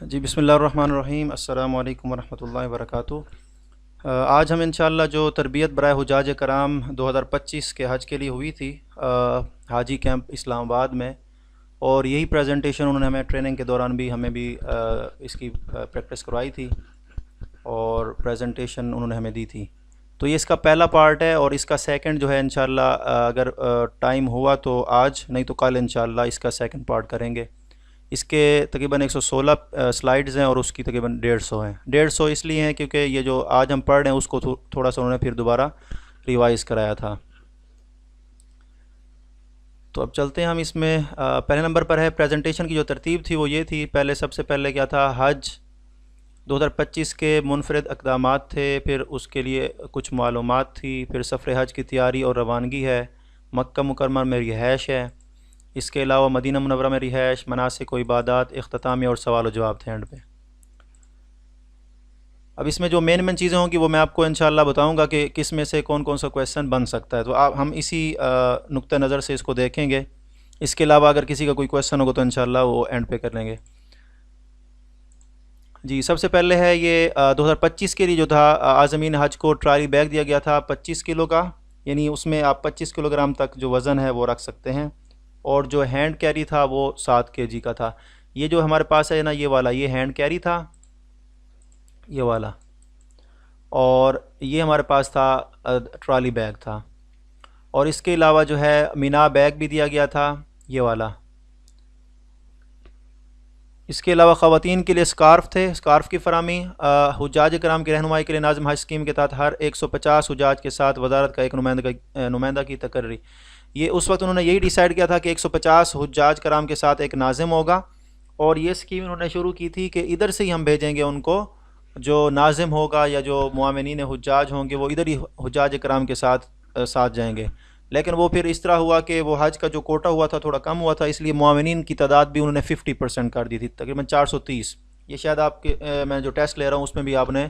جی بسم اللہ الرحمن الرحیم، السلام علیکم ورحمۃ اللہ وبرکاتہ۔ آج ہم انشاءاللہ جو تربیت برائے حجاج کرام 2025 کے حج کے لیے ہوئی تھی حاجی کیمپ اسلام آباد میں، اور یہی پریزنٹیشن انہوں نے ہمیں ٹریننگ کے دوران بھی ہمیں بھی اس کی پریکٹس کروائی تھی اور پریزنٹیشن انہوں نے ہمیں دی تھی۔ تو یہ اس کا پہلا پارٹ ہے، اور اس کا سیکنڈ جو ہے انشاءاللہ اگر ٹائم ہوا تو آج، نہیں تو کل انشاءاللہ اس کا سیکنڈ پارٹ کریں گے۔ اس کے تقریباً 116 سلائیڈز ہیں اور اس کی تقریباً 150 ہیں۔ 150 اس لیے ہیں کیونکہ یہ جو آج ہم پڑھ رہے ہیں اس کو تھوڑا سا انہوں نے پھر دوبارہ ریوائز کرایا تھا۔ تو اب چلتے ہیں ہم اس میں۔ پہلے نمبر پر ہے پریزنٹیشن کی جو ترتیب تھی وہ یہ تھی، سب سے پہلے کیا تھا، حج 2025 کے منفرد اقدامات تھے، پھر اس کے لیے کچھ معلومات تھی، پھر سفر حج کی تیاری اور روانگی ہے، مکہ مکرمہ میں رہائش ہے، اس کے علاوہ مدینہ منورہ میں رہائش، مناسک و عبادات، اختتامی اور سوال و جواب تھے اینڈ پہ۔ اب اس میں جو مین چیزیں ہوں گی وہ میں آپ کو انشاءاللہ بتاؤں گا کہ کس میں سے کون کون سا کویسچن بن سکتا ہے، تو ہم اسی نقطہ نظر سے اس کو دیکھیں گے۔ اس کے علاوہ اگر کسی کا کوئی کویسچن ہوگا تو انشاءاللہ وہ اینڈ پہ کر لیں گے۔ جی سب سے پہلے ہے یہ 2025 کے لیے جو تھا عازمین حج کو ٹرالی بیگ دیا گیا تھا 25 کلو کا، یعنی اس میں آپ 25 کلو گرام تک جو وزن ہے وہ رکھ سکتے ہیں، اور جو ہینڈ کیری تھا وہ 7 کے جی کا تھا۔ یہ جو ہمارے پاس ہے نا یہ والا، یہ ہینڈ کیری تھا، یہ والا، اور یہ ہمارے پاس تھا ٹرالی بیگ تھا، اور اس کے علاوہ جو ہے مینا بیگ بھی دیا گیا تھا، یہ والا۔ اس کے علاوہ خواتین کے لیے سکارف تھے، سکارف کی فراہمی۔ حجاج کرام کی رہنمائی کے لیے ناظم حج اسکیم کے تحت ہر 150 حجاج کے ساتھ وزارت کا ایک نمائندہ کی تقرری۔ یہ اس وقت انہوں نے یہی ڈیسائیڈ کیا تھا کہ 150 حجاج کرام کے ساتھ ایک ناظم ہوگا، اور یہ اسکیم انہوں نے شروع کی تھی کہ ادھر سے ہی ہم بھیجیں گے ان کو، جو ناظم ہوگا یا جو معاونین حجاج ہوں گے وہ ادھر ہی حجاج کرام کے ساتھ جائیں گے۔ لیکن وہ پھر اس طرح ہوا کہ وہ حج کا جو کوٹا ہوا تھا تھوڑا کم ہوا تھا، اس لیے معاونین کی تعداد بھی انہوں نے 50% کر دی تھی، تقریباً 430۔ یہ شاید آپ کے میں جو ٹیسٹ لے رہا ہوں اس میں بھی آپ نے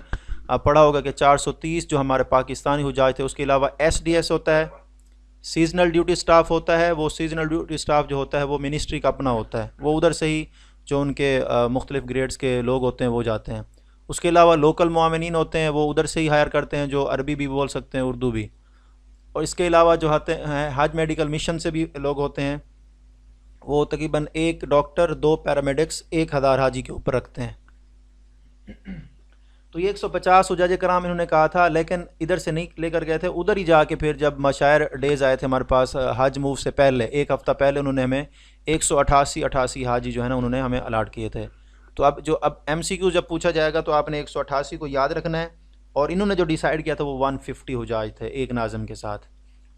پڑھا ہوگا کہ 430 جو ہمارے پاکستانی حجاج تھے۔ اس کے علاوہ SDS ہوتا ہے، سیزنل ڈیوٹی سٹاف ہوتا ہے، وہ سیزنل ڈیوٹی سٹاف جو ہوتا ہے وہ منسٹری کا اپنا ہوتا ہے، وہ ادھر سے ہی جو ان کے مختلف گریڈز کے لوگ ہوتے ہیں وہ جاتے ہیں۔ اس کے علاوہ لوکل معاونین ہوتے ہیں، وہ ادھر سے ہی ہائر کرتے ہیں، جو عربی بھی بول سکتے ہیں، اردو بھی۔ اور اس کے علاوہ جو ہوتے ہیں حج میڈیکل مشن سے بھی لوگ ہوتے ہیں، وہ تقریباً 1 ڈاکٹر 2 پیرامیڈکس 1000 حاجی کے اوپر رکھتے ہیں۔ تو یہ 150 حجاج کرام انہوں نے کہا تھا، لیکن ادھر سے نہیں لے کر گئے تھے، ادھر ہی جا کے پھر جب مشاعر ڈیز آئے تھے ہمارے پاس حج موو سے پہلے 1 ہفتہ پہلے، انہوں نے ہمیں 188 حاجی جو ہے نا انہوں نے ہمیں الاٹ کیے تھے۔ تو اب MCQ جب پوچھا جائے گا تو آپ نے 188 کو یاد رکھنا ہے، اور انہوں نے جو ڈیسائیڈ کیا تھا وہ 150 حجاج تھے ایک ناظم کے ساتھ۔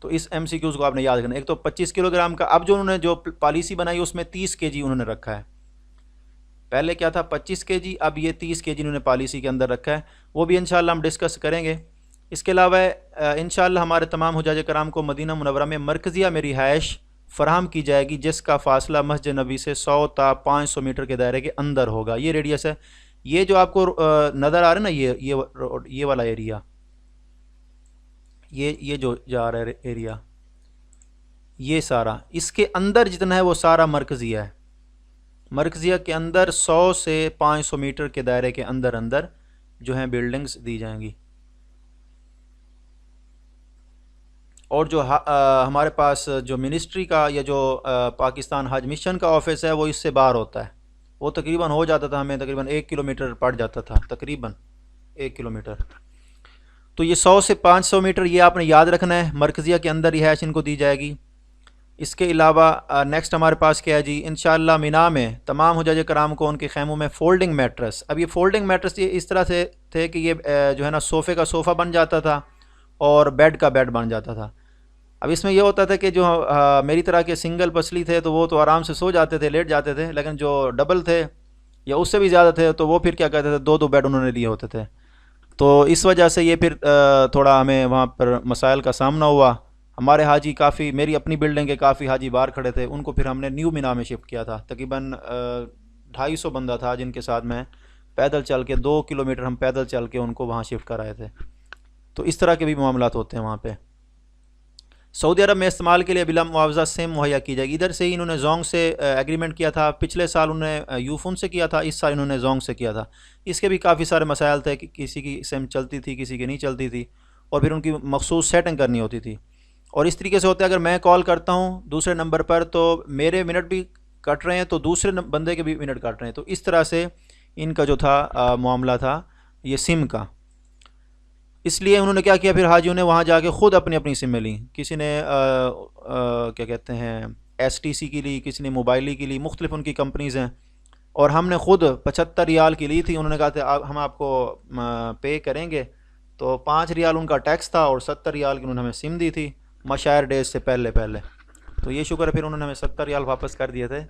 تو اس MCQs کو آپ نے یاد رکھنا ہے۔ ایک تو 25 کلو گرام کا، اب جو انہوں نے جو پالیسی بنائی اس میں 30 kg انہوں نے رکھا ہے۔ پہلے کیا تھا 25 kg، اب یہ 30 kg انہوں نے پالیسی کے اندر رکھا ہے، وہ بھی انشاءاللہ ہم ڈسکس کریں گے۔ اس کے علاوہ انشاءاللہ ہمارے تمام حجاج کرام کو مدینہ منورہ میں مرکزیہ میں رہائش فراہم کی جائے گی، جس کا فاصلہ مسجد نبی سے 100 تا 500 میٹر کے دائرے کے اندر ہوگا۔ یہ ریڈیس ہے، یہ جو آپ کو نظر آ رہا ہے نا یہ والا ایریا، یہ جو جا رہا ہے ایریا، یہ سارا اس کے اندر جتنا ہے وہ سارا مرکزیہ ہے۔ مرکزیہ کے اندر 100 سے 500 میٹر کے دائرے کے اندر جو ہیں بلڈنگز دی جائیں گی، اور جو ہمارے پاس جو منسٹری کا یا جو پاکستان حج مشن کا آفس ہے وہ اس سے باہر ہوتا ہے، وہ تقریباً ہو جاتا تھا ہمیں تقریباً 1 کلومیٹر پڑ جاتا تھا، تقریباً 1 کلومیٹر۔ تو یہ 100 سے 500 میٹر یہ آپ نے یاد رکھنا ہے، مرکزیہ کے اندر رہائش ان کو دی جائے گی۔ اس کے علاوہ نیکسٹ ہمارے پاس کیا ہے جی، انشاءاللہ مینا میں تمام حجاج کرام کو ان کے خیموں میں فولڈنگ میٹرس، اب یہ فولڈنگ میٹرس یہ اس طرح سے تھے کہ یہ جو ہے نا صوفے کا صوفہ بن جاتا تھا اور بیڈ کا بیڈ بن جاتا تھا۔ اب اس میں یہ ہوتا تھا کہ جو میری طرح کے سنگل پسلی تھے تو وہ تو آرام سے سو جاتے تھے، لیٹ جاتے تھے، لیکن جو ڈبل تھے یا اس سے بھی زیادہ تھے تو وہ پھر کیا کہتے تھے، 2 بیڈ انہوں نے لیے ہوتے تھے۔ تو اس وجہ سے یہ پھر تھوڑا ہمیں وہاں پر مسائل کا سامنا ہوا۔ ہمارے حاجی کافی، میری اپنی بلڈنگ کے کافی حاجی باہر کھڑے تھے، ان کو پھر ہم نے نیو مینا میں شفٹ کیا تھا۔ تقریباً 250 بندہ تھا جن کے ساتھ میں پیدل چل کے 2 کلومیٹر ہم پیدل چل کے ان کو وہاں شفٹ کرائے تھے۔ تو اس طرح کے بھی معاملات ہوتے ہیں وہاں پہ۔ سعودی عرب میں استعمال کے لیے بلا معاوضہ سم مہیا کی جائے گی. ادھر سے ہی انہوں نے زونگ سے ایگریمنٹ کیا تھا, پچھلے سال انہوں نے یوفون سے کیا تھا, اس سال انہوں نے زونگ سے کیا تھا. اس کے بھی کافی سارے مسائل تھے کہ کسی کی سم چلتی تھی, کسی کی نہیں چلتی تھی, اور پھر ان کی مخصوص سیٹنگ کرنی ہوتی تھی. اور اس طریقے سے ہوتا ہے اگر میں کال کرتا ہوں دوسرے نمبر پر تو میرے منٹ بھی کٹ رہے ہیں تو دوسرے بندے کے بھی منٹ کٹ رہے ہیں. تو اس طرح سے ان کا جو تھا معاملہ تھا یہ سم کا. اس لیے انہوں نے کیا کیا, پھر حاجیوں نے وہاں جا کے خود اپنی اپنی سمیں لیں. کسی نے کیا کہتے ہیں ایس ٹی سی کی لی, کسی نے موبائلی کی لی, مختلف ان کی کمپنیز ہیں. اور ہم نے خود 75 ریال کی لی تھی. انہوں نے کہا تھا ہم آپ کو پے کریں گے, تو 5 ریال ان کا ٹیکس تھا اور 70 ریال کی انہوں نے ہمیں سم دی تھی مشاعر ڈیز سے پہلے. تو یہ شکر ہے پھر انہوں نے ہمیں 70 ریال واپس کر دیے تھے.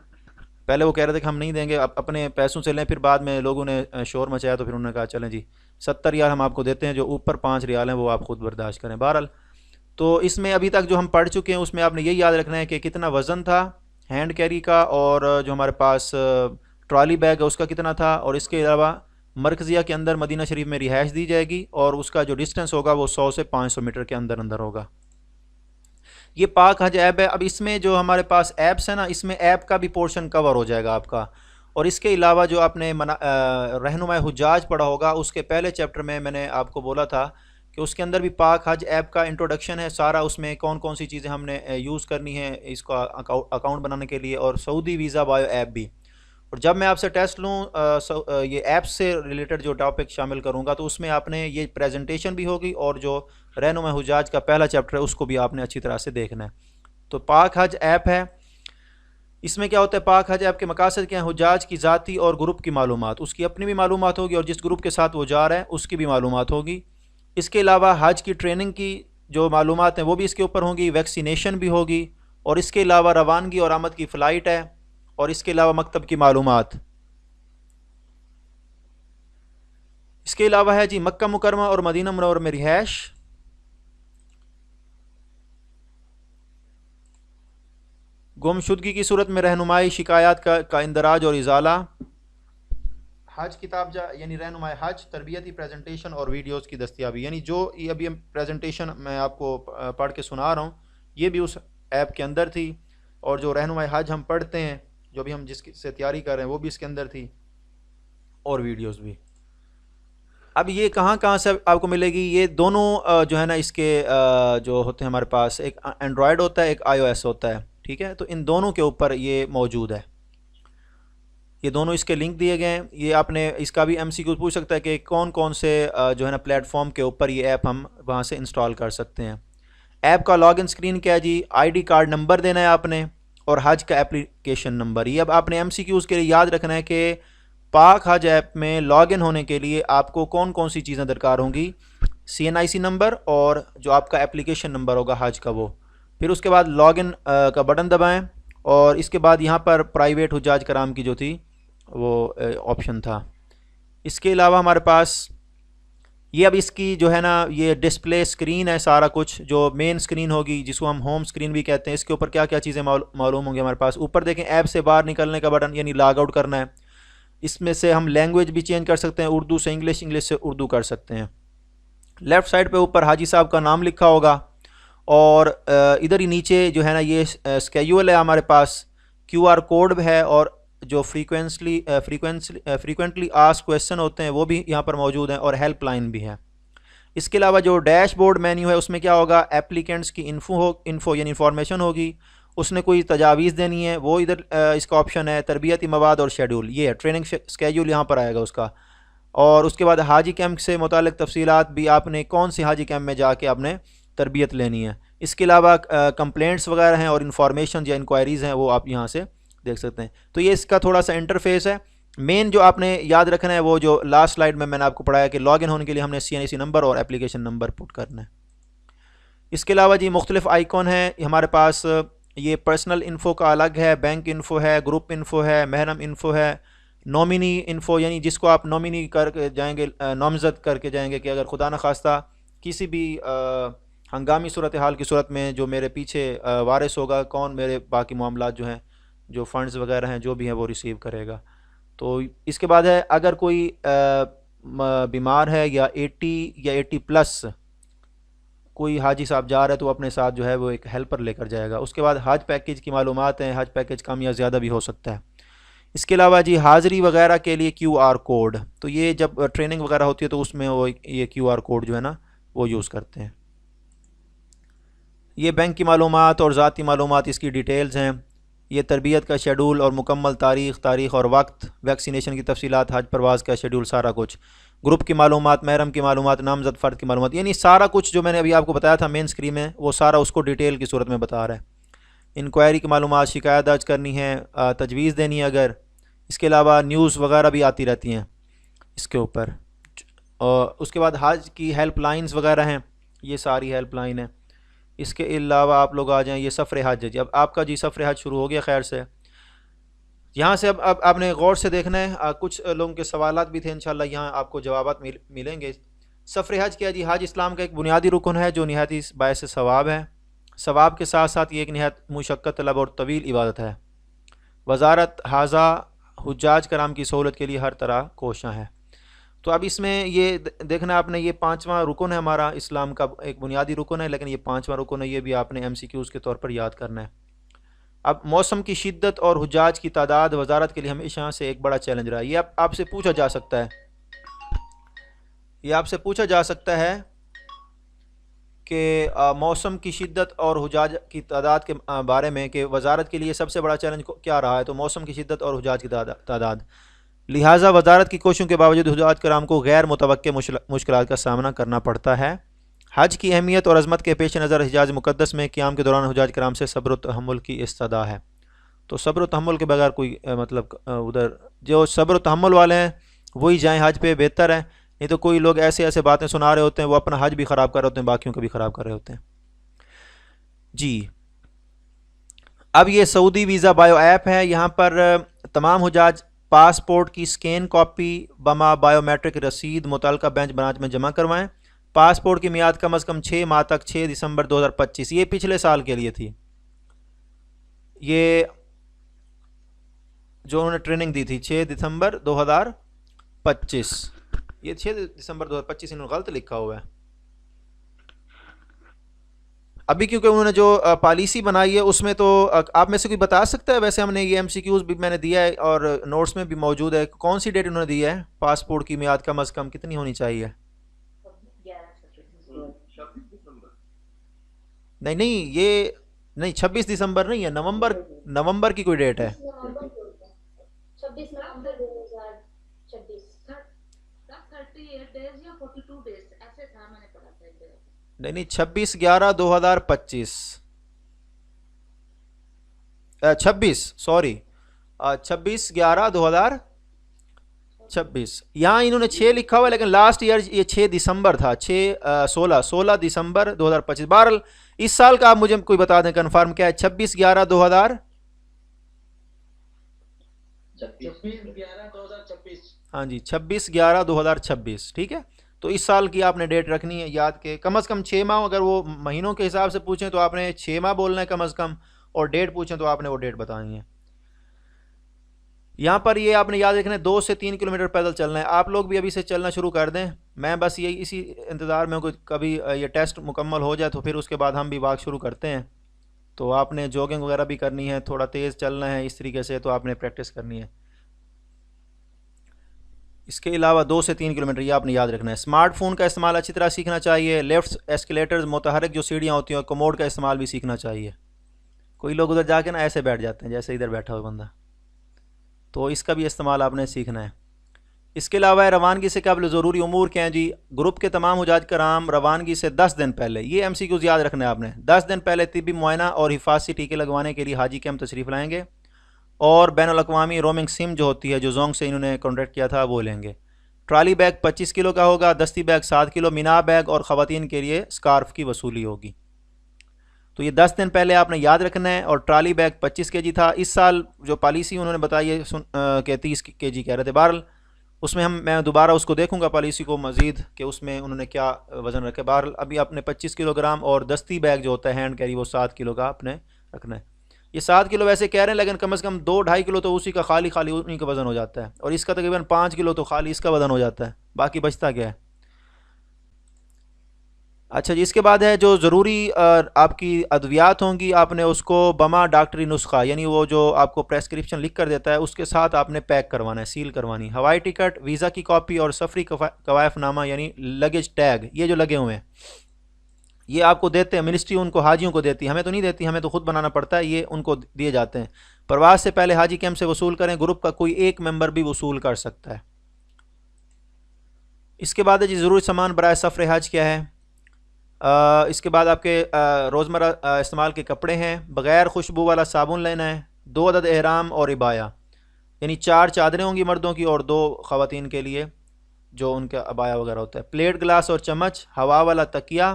پہلے وہ کہہ رہے تھے کہ ہم نہیں دیں گے, اپنے پیسوں سے لیں. پھر بعد میں لوگوں نے شور مچایا تو پھر انہوں نے کہا چلیں جی 70 ریال ہم آپ کو دیتے ہیں, جو اوپر 5 ریال ہیں وہ آپ خود برداشت کریں. بہرحال تو اس میں ابھی تک جو ہم پڑھ چکے ہیں اس میں آپ نے یہی یاد رکھنا ہے کہ کتنا وزن تھا ہینڈ کیری کا, اور جو ہمارے پاس ٹرالی بیگ ہے اس کا کتنا تھا. اور اس کے علاوہ مرکزیہ کے اندر مدینہ شریف میں رہائش دی جائے گی, اور اس کا جو ڈسٹنس ہوگا وہ 100 سے 500 میٹر کے اندر ہوگا. یہ پاک حج ایپ ہے. اب اس میں جو ہمارے پاس ایپس ہیں نا, اس میں ایپ کا بھی پورشن کور ہو جائے گا آپ کا. اور اس کے علاوہ جو آپ نے رہنمائے حجاج پڑھا ہوگا, اس کے پہلے چیپٹر میں میں نے آپ کو بولا تھا کہ اس کے اندر بھی پاک حج ایپ کا انٹروڈکشن ہے سارا. اس میں کون کون سی چیزیں ہم نے یوز کرنی ہے اس کا اکاؤنٹ بنانے کے لیے, اور سعودی ویزا بایو ایپ بھی. اور جب میں آپ سے ٹیسٹ لوں یہ ایپ سے ریلیٹڈ جو ٹاپک شامل کروں گا, تو اس میں آپ نے یہ پریزنٹیشن بھی ہوگی, اور جو رہنما حجاج کا پہلا چیپٹر ہے اس کو بھی آپ نے اچھی طرح سے دیکھنا ہے. تو پاک حج ایپ ہے. اس میں کیا ہوتا ہے, پاک حج ایپ کے مقاصد کیا ہیں؟ حجاج کی ذاتی اور گروپ کی معلومات, اس کی اپنی بھی معلومات ہوگی, اور جس گروپ کے ساتھ وہ جا رہا ہے اس کی بھی معلومات ہوگی. اس کے علاوہ حج کی ٹریننگ کی جو معلومات ہیں وہ بھی اس کے اوپر ہوں گی, ویکسینیشن بھی ہوگی, اور اس کے علاوہ روانگی اور آمد کی فلائٹ ہے, اور اس کے علاوہ مکتب کی معلومات. اس کے علاوہ ہے جی مکہ مکرمہ اور مدینہ منورہ میں رہائش, گمشدگی کی صورت میں رہنمائی, شکایات کا اندراج اور ازالہ, حج کتاب یعنی رہنمائی حج, تربیتی پریزنٹیشن اور ویڈیوز کی دستیابی. یعنی جو یہ ابھی پریزنٹیشن میں آپ کو پڑھ کے سنا رہا ہوں یہ بھی اس ایپ کے اندر تھی, اور جو رہنمائی حج ہم پڑھتے ہیں جو بھی ہم جس سے تیاری کر رہے ہیں وہ بھی اس کے اندر تھی, اور ویڈیوز بھی. اب یہ کہاں سے آپ کو ملے گی؟ یہ دونوں جو ہے نا اس کے جو ہوتے ہیں ہمارے پاس, ایک اینڈرائڈ ہوتا ہے, ایک آئی او ایس ہوتا ہے, ٹھیک ہے. تو ان دونوں کے اوپر یہ موجود ہے, یہ دونوں اس کے لنک دیے گئے ہیں. یہ آپ نے اس کا بھی ایم سی کیو پوچھ سکتا ہے کہ کون کون سے جو ہے نا پلیٹ فارم کے اوپر یہ ایپ ہم وہاں سے انسٹال کر سکتے ہیں. ایپ کا لاگ ان اسکرین کیا ہے جی, آئی ڈی کارڈ نمبر دینا ہے آپ نے, اور حج کا اپلیکیشن نمبر. یہ اب آپ نے ایم سی کیوز کے لیے یاد رکھنا ہے کہ پاک حج ایپ میں لاگ ان ہونے کے لیے آپ کو کون کون سی چیزیں درکار ہوں گی, سی این آئی سی نمبر اور جو آپ کا اپلیکیشن نمبر ہوگا حج کا وہ. پھر اس کے بعد لاگ ان کا بٹن دبائیں, اور اس کے بعد یہاں پر پرائیویٹ حجاج کرام کی جو تھی وہ آپشن تھا. اس کے علاوہ ہمارے پاس یہ اب اس کی جو ہے نا یہ ڈسپلے اسکرین ہے, سارا کچھ جو مین اسکرین ہوگی جس کو ہم ہوم اسکرین بھی کہتے ہیں. اس کے اوپر کیا کیا چیزیں معلوم ہوں گی ہمارے پاس. اوپر دیکھیں ایپ سے باہر نکلنے کا بٹن, یعنی لاگ آؤٹ کرنا ہے. اس میں سے ہم لینگویج بھی چینج کر سکتے ہیں, اردو سے انگلش, انگلش سے اردو کر سکتے ہیں. لیفٹ سائڈ پہ اوپر حاجی صاحب کا نام لکھا ہوگا, اور ادھر ہی نیچے جو ہے نا یہ اسکیجول ہے ہمارے پاس, کیو آر کوڈ ہے, اور جو فریکوینٹلی آسک کویسچن ہوتے ہیں وہ بھی یہاں پر موجود ہیں, اور ہیلپ لائن بھی ہے. اس کے علاوہ جو ڈیش بورڈ مینیو ہے اس میں کیا ہوگا, ایپلیکینٹس کی انفو یعنی انفارمیشن ہوگی, اس نے کوئی تجاویز دینی ہے وہ ادھر اس کا آپشن ہے. تربیتی مواد اور شیڈول, یہ ہے ٹریننگ اسکیجول یہاں پر آئے گا اس کا. اور اس کے بعد حاجی کیمپ سے متعلق تفصیلات بھی, آپ نے کون سی حاجی کیمپ میں جا کے آپ نے تربیت لینی ہے. اس کے علاوہ کمپلینٹس وغیرہ ہیں اور انفارمیشن یا انکوائریز ہیں وہ آپ یہاں سے دیکھ سکتے ہیں. تو یہ اس کا تھوڑا سا انٹرفیس ہے. مین جو آپ نے یاد رکھنا ہے وہ جو لاسٹ سلائیڈ میں نے آپ کو پڑھایا کہ لاگ ان ہونے کے لیے ہم نے سی این ای سی نمبر اور اپلیکیشن نمبر پٹ کرنا ہے. اس کے علاوہ جی مختلف آئیکن ہیں ہمارے پاس. یہ پرسنل انفو کا الگ ہے, بینک انفو ہے, گروپ انفو ہے, محرم انفو ہے, نومینی انفو یعنی جس کو آپ نومینی کر کے جائیں گے, نامزد کر کے جائیں گے کہ اگر خدا نخواستہ کسی بھی ہنگامی صورتحال کی صورت میں جو میرے پیچھے وارث ہوگا, کون میرے باقی معاملات جو ہیں, جو فنڈز وغیرہ ہیں جو بھی ہیں وہ ریسیو کرے گا. تو اس کے بعد ہے اگر کوئی بیمار ہے یا 80 یا 80 پلس کوئی حاجی صاحب جا رہا ہے تو اپنے ساتھ جو ہے وہ ایک ہیلپر لے کر جائے گا. اس کے بعد حج پیکیج کی معلومات ہیں. حج پیکیج کم یا زیادہ بھی ہو سکتا ہے. اس کے علاوہ جی حاضری وغیرہ کے لیے کیو آر کوڈ, تو یہ جب ٹریننگ وغیرہ ہوتی ہے تو اس میں وہ یہ کیو آر کوڈ جو ہے نا وہ یوز کرتے ہیں. یہ بینک کی معلومات اور ذاتی معلومات اس کی ڈیٹیلز ہیں. یہ تربیت کا شیڈول اور مکمل تاریخ اور وقت, ویکسینیشن کی تفصیلات, حج پرواز کا شیڈول, سارا کچھ. گروپ کی معلومات, محرم کی معلومات, نامزد فرد کی معلومات, یعنی سارا کچھ جو میں نے ابھی آپ کو بتایا تھا مین اسکرین میں, وہ سارا اس کو ڈیٹیل کی صورت میں بتا رہا ہے. انکوائری کی معلومات, شکایت درج کرنی ہے, تجویز دینی ہے اگر. اس کے علاوہ نیوز وغیرہ بھی آتی رہتی ہیں اس کے اوپر. اور اس کے بعد حج کی ہیلپ لائنز وغیرہ ہیں, یہ ساری ہیلپ لائن ہیں. اس کے علاوہ آپ لوگ آ جائیں, یہ سفر حج ہے جی. اب آپ کا جی سفر حج شروع ہو گیا خیر سے. یہاں سے اب آپ نے غور سے دیکھنا ہے, کچھ لوگوں کے سوالات بھی تھے, انشاءاللہ یہاں آپ کو جوابات ملیں گے. سفر حج کیا جی؟ حج اسلام کا ایک بنیادی رکن ہے جو نہایت ہی باعث ثواب ہے. ثواب کے ساتھ ساتھ یہ ایک نہایت مشقت طلب اور طویل عبادت ہے. وزارت حاضہ حجاج کرام کی سہولت کے لیے ہر طرح کوشاں ہے. تو اب اس میں یہ دیکھنا آپ نے, یہ 5واں رکن ہے ہمارا, اسلام کا ایک بنیادی رکن ہے, لیکن یہ 5واں رکن ہے, یہ بھی آپ نے ایم سی کیوز کے طور پر یاد کرنا ہے. اب موسم کی شدت اور حجاج کی تعداد وزارت کے لیے ہمیشہ سے ایک بڑا چیلنج رہا ہے. یہ آپ سے پوچھا جا سکتا ہے, یہ آپ سے پوچھا جا سکتا ہے کہ موسم کی شدت اور حجاج کی تعداد کے بارے میں کہ وزارت کے لیے سب سے بڑا چیلنج کیا رہا ہے, تو موسم کی شدت اور حجاج کی تعداد. لہٰذا وزارت کی کوششوں کے باوجود حجاج کرام کو غیر متوقع مشکلات کا سامنا کرنا پڑتا ہے. حج کی اہمیت اور عظمت کے پیش نظر حجاز مقدس میں قیام کے دوران حجاج کرام سے صبر و تحمل کی استدعا ہے. تو صبر و تحمل کے بغیر کوئی مطلب ادھر جو صبر و تحمل والے ہیں وہی جائیں حج پہ, بہتر ہے. نہیں تو کوئی لوگ ایسے باتیں سنا رہے ہوتے ہیں, وہ اپنا حج بھی خراب کر رہے ہوتے ہیں, باقیوں کا بھی خراب کر رہے ہوتے ہیں جی. اب یہ سعودی ویزا بایو ایپ ہے. یہاں پر تمام حجاج پاسپورٹ کی سکین کاپی بما بایو میٹرک رسید متعلقہ بینچ برانچ میں جمع کروائیں. پاسپورٹ کی میعاد کم از کم 6 ماہ تک 6 دسمبر 2025, یہ پچھلے سال کے لیے تھی. یہ جو انہوں نے ٹریننگ دی تھی 6 دسمبر 2025, یہ 6 دسمبر 2025 انہوں نے غلط لکھا ہوا ہے. ابھی کیونکہ انہوں نے جو پالیسی بنائی ہے اس میں تو آپ میں سے کوئی بتا سکتا ہے, ویسے ہم نے یہ ایم سی کیوز بھی میں نے دیا ہے اور نوٹس میں بھی موجود ہے, کون سی ڈیٹ انہوں نے دی ہے پاسپورٹ کی میعاد کم از کم کتنی ہونی چاہیے؟ نہیں یہ نہیں 26 دسمبر نہیں ہے, نومبر کی کوئی ڈیٹ ہے. نہیں 26/11/2025 26/11/2026. یہاں انہوں نے 6 لکھا ہوا ہے لیکن لاسٹ ایئر یہ 6 دسمبر تھا, 16 دسمبر 2025. بہرحال اس سال کا آپ مجھے کوئی بتا دیں کنفرم کیا ہے, 26/11/2000 ہاں جی 26/11/2026 ٹھیک ہے. تو اس سال کی آپ نے ڈیٹ رکھنی ہے یاد کے, کم از کم 6 ماہ, اگر وہ مہینوں کے حساب سے پوچھیں تو آپ نے 6 ماہ بولنا ہے کم از کم, اور ڈیٹ پوچھیں تو آپ نے وہ ڈیٹ بتانی ہے. یہاں پر یہ آپ نے یاد رکھنا ہے 2 سے 3 کلومیٹر پیدل چلنا ہے. آپ لوگ بھی ابھی سے چلنا شروع کر دیں, میں بس یہی اسی انتظار میں ہوں کہ کبھی یہ ٹیسٹ مکمل ہو جائے تو پھر اس کے بعد ہم بھی واک شروع کرتے ہیں. تو آپ نے جوگنگ وغیرہ بھی کرنی ہے, تھوڑا تیز چلنا ہے اس طریقے سے, تو آپ نے پریکٹس کرنی ہے. اس کے علاوہ 2 سے 3 کلومیٹر یہ آپ نے یاد رکھنا ہے. اسمارٹ فون کا استعمال اچھی طرح سیکھنا چاہیے. لیفٹس, ایسکیلیٹرز, متحرک جو سیڑھیاں ہوتی ہیں, اور کموڈ کا استعمال بھی سیکھنا چاہیے. کوئی لوگ ادھر جا کے نا ایسے بیٹھ جاتے ہیں جیسے ادھر بیٹھا ہوا بندہ, تو اس کا بھی استعمال آپ نے سیکھنا ہے. اس کے علاوہ روانگی سے قبل ضروری امور کیا ہیں جی؟ گروپ کے تمام حجاج کرام روانگی سے 10 دن پہلے, یہ ایم سی کیوز یاد رکھنا ہے آپ نے, 10 دن پہلے طبی معائنہ اور حفاظتی ٹیکے لگوانے کے لیے حاجی کیمپ تشریف لائیں گے, اور بین الاقوامی رومنگ سم جو ہوتی ہے جو زونگ سے انہوں نے کانٹریکٹ کیا تھا وہ لیں گے. ٹرالی بیگ 25 کلو کا ہوگا, دستی بیگ 7 کلو, مینا بیگ اور خواتین کے لیے سکارف کی وصولی ہوگی. تو یہ 10 دن پہلے آپ نے یاد رکھنا ہے. اور ٹرالی بیگ 25 کے جی تھا. اس سال جو پالیسی انہوں نے بتائی ہے کہ 30 کے جی کہہ رہے تھے. بہرحال اس میں میں دوبارہ اس کو دیکھوں گا پالیسی کو مزید کہ اس میں انہوں نے کیا وزن رکھے. بہرحال ابھی آپ نے 25 کلو گرام, اور دستی بیگ جو ہوتا ہے ہینڈ کیری وہ 7 کلو کا آپ نے رکھنا ہے. یہ 7 کلو ویسے کہہ رہے ہیں لیکن کم از کم 2-2.5 کلو تو اسی کا خالی انہیں کا وزن ہو جاتا ہے, اور اس کا تقریباً 5 کلو تو خالی اس کا وزن ہو جاتا ہے, باقی بچتا کیا ہے. اچھا جی، اس کے بعد ہے جو ضروری آپ کی ادویات ہوں گی، آپ نے اس کو بما ڈاکٹری نسخہ، یعنی وہ جو آپ کو پریسکرپشن لکھ کر دیتا ہے اس کے ساتھ آپ نے پیک کروانا ہے، سیل کروانی ہے۔ ہوائی ٹکٹ، ویزا کی کاپی اور سفری کوائف نامہ یعنی لگیج ٹیگ، یہ جو لگے ہوئے ہیں یہ آپ کو دیتے ہیں منسٹری، ان کو حاجیوں کو دیتی ہے، ہمیں تو نہیں دیتی، ہمیں تو خود بنانا پڑتا ہے، یہ ان کو دیے جاتے ہیں۔ پرواز سے پہلے حاجی کیمپ سے وصول کریں، گروپ کا کوئی ایک ممبر بھی وصول کر سکتا ہے۔ اس کے بعد ہے جی ضروری سامان برائے سفر حج کیا ہے۔ اس کے بعد آپ کے روزمرہ استعمال کے کپڑے ہیں، بغیر خوشبو والا صابن لینا ہے، 2 عدد احرام اور عبایا، یعنی 4 چادریں ہوں گی مردوں کی اور 2 خواتین کے لیے جو ان کا عبایا وغیرہ ہوتا ہے، پلیٹ گلاس اور چمچ، ہوا والا تکیہ،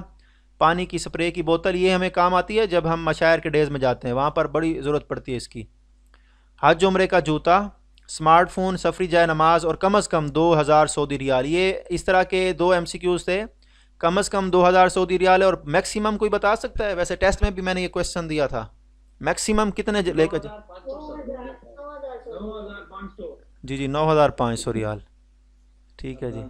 پانی کی سپرے کی بوتل، یہ ہمیں کام آتی ہے جب ہم مشاعر کے ڈیز میں جاتے ہیں، وہاں پر بڑی ضرورت پڑتی ہے اس کی۔ حج عمرے کا جوتا، اسمارٹ فون، سفری جائے نماز اور کم از کم 2000 سعودی ریال۔ یہ اس طرح کے 2 MCQs تھے، کم از کم 2000 سعودی ریال ہے، اور میکسیمم کوئی بتا سکتا ہے؟ ویسے ٹیسٹ میں بھی میں نے یہ کویسچن دیا تھا، میکسیمم کتنے لے کر؟ جی جی 9500 ریال، ٹھیک ہے جی۔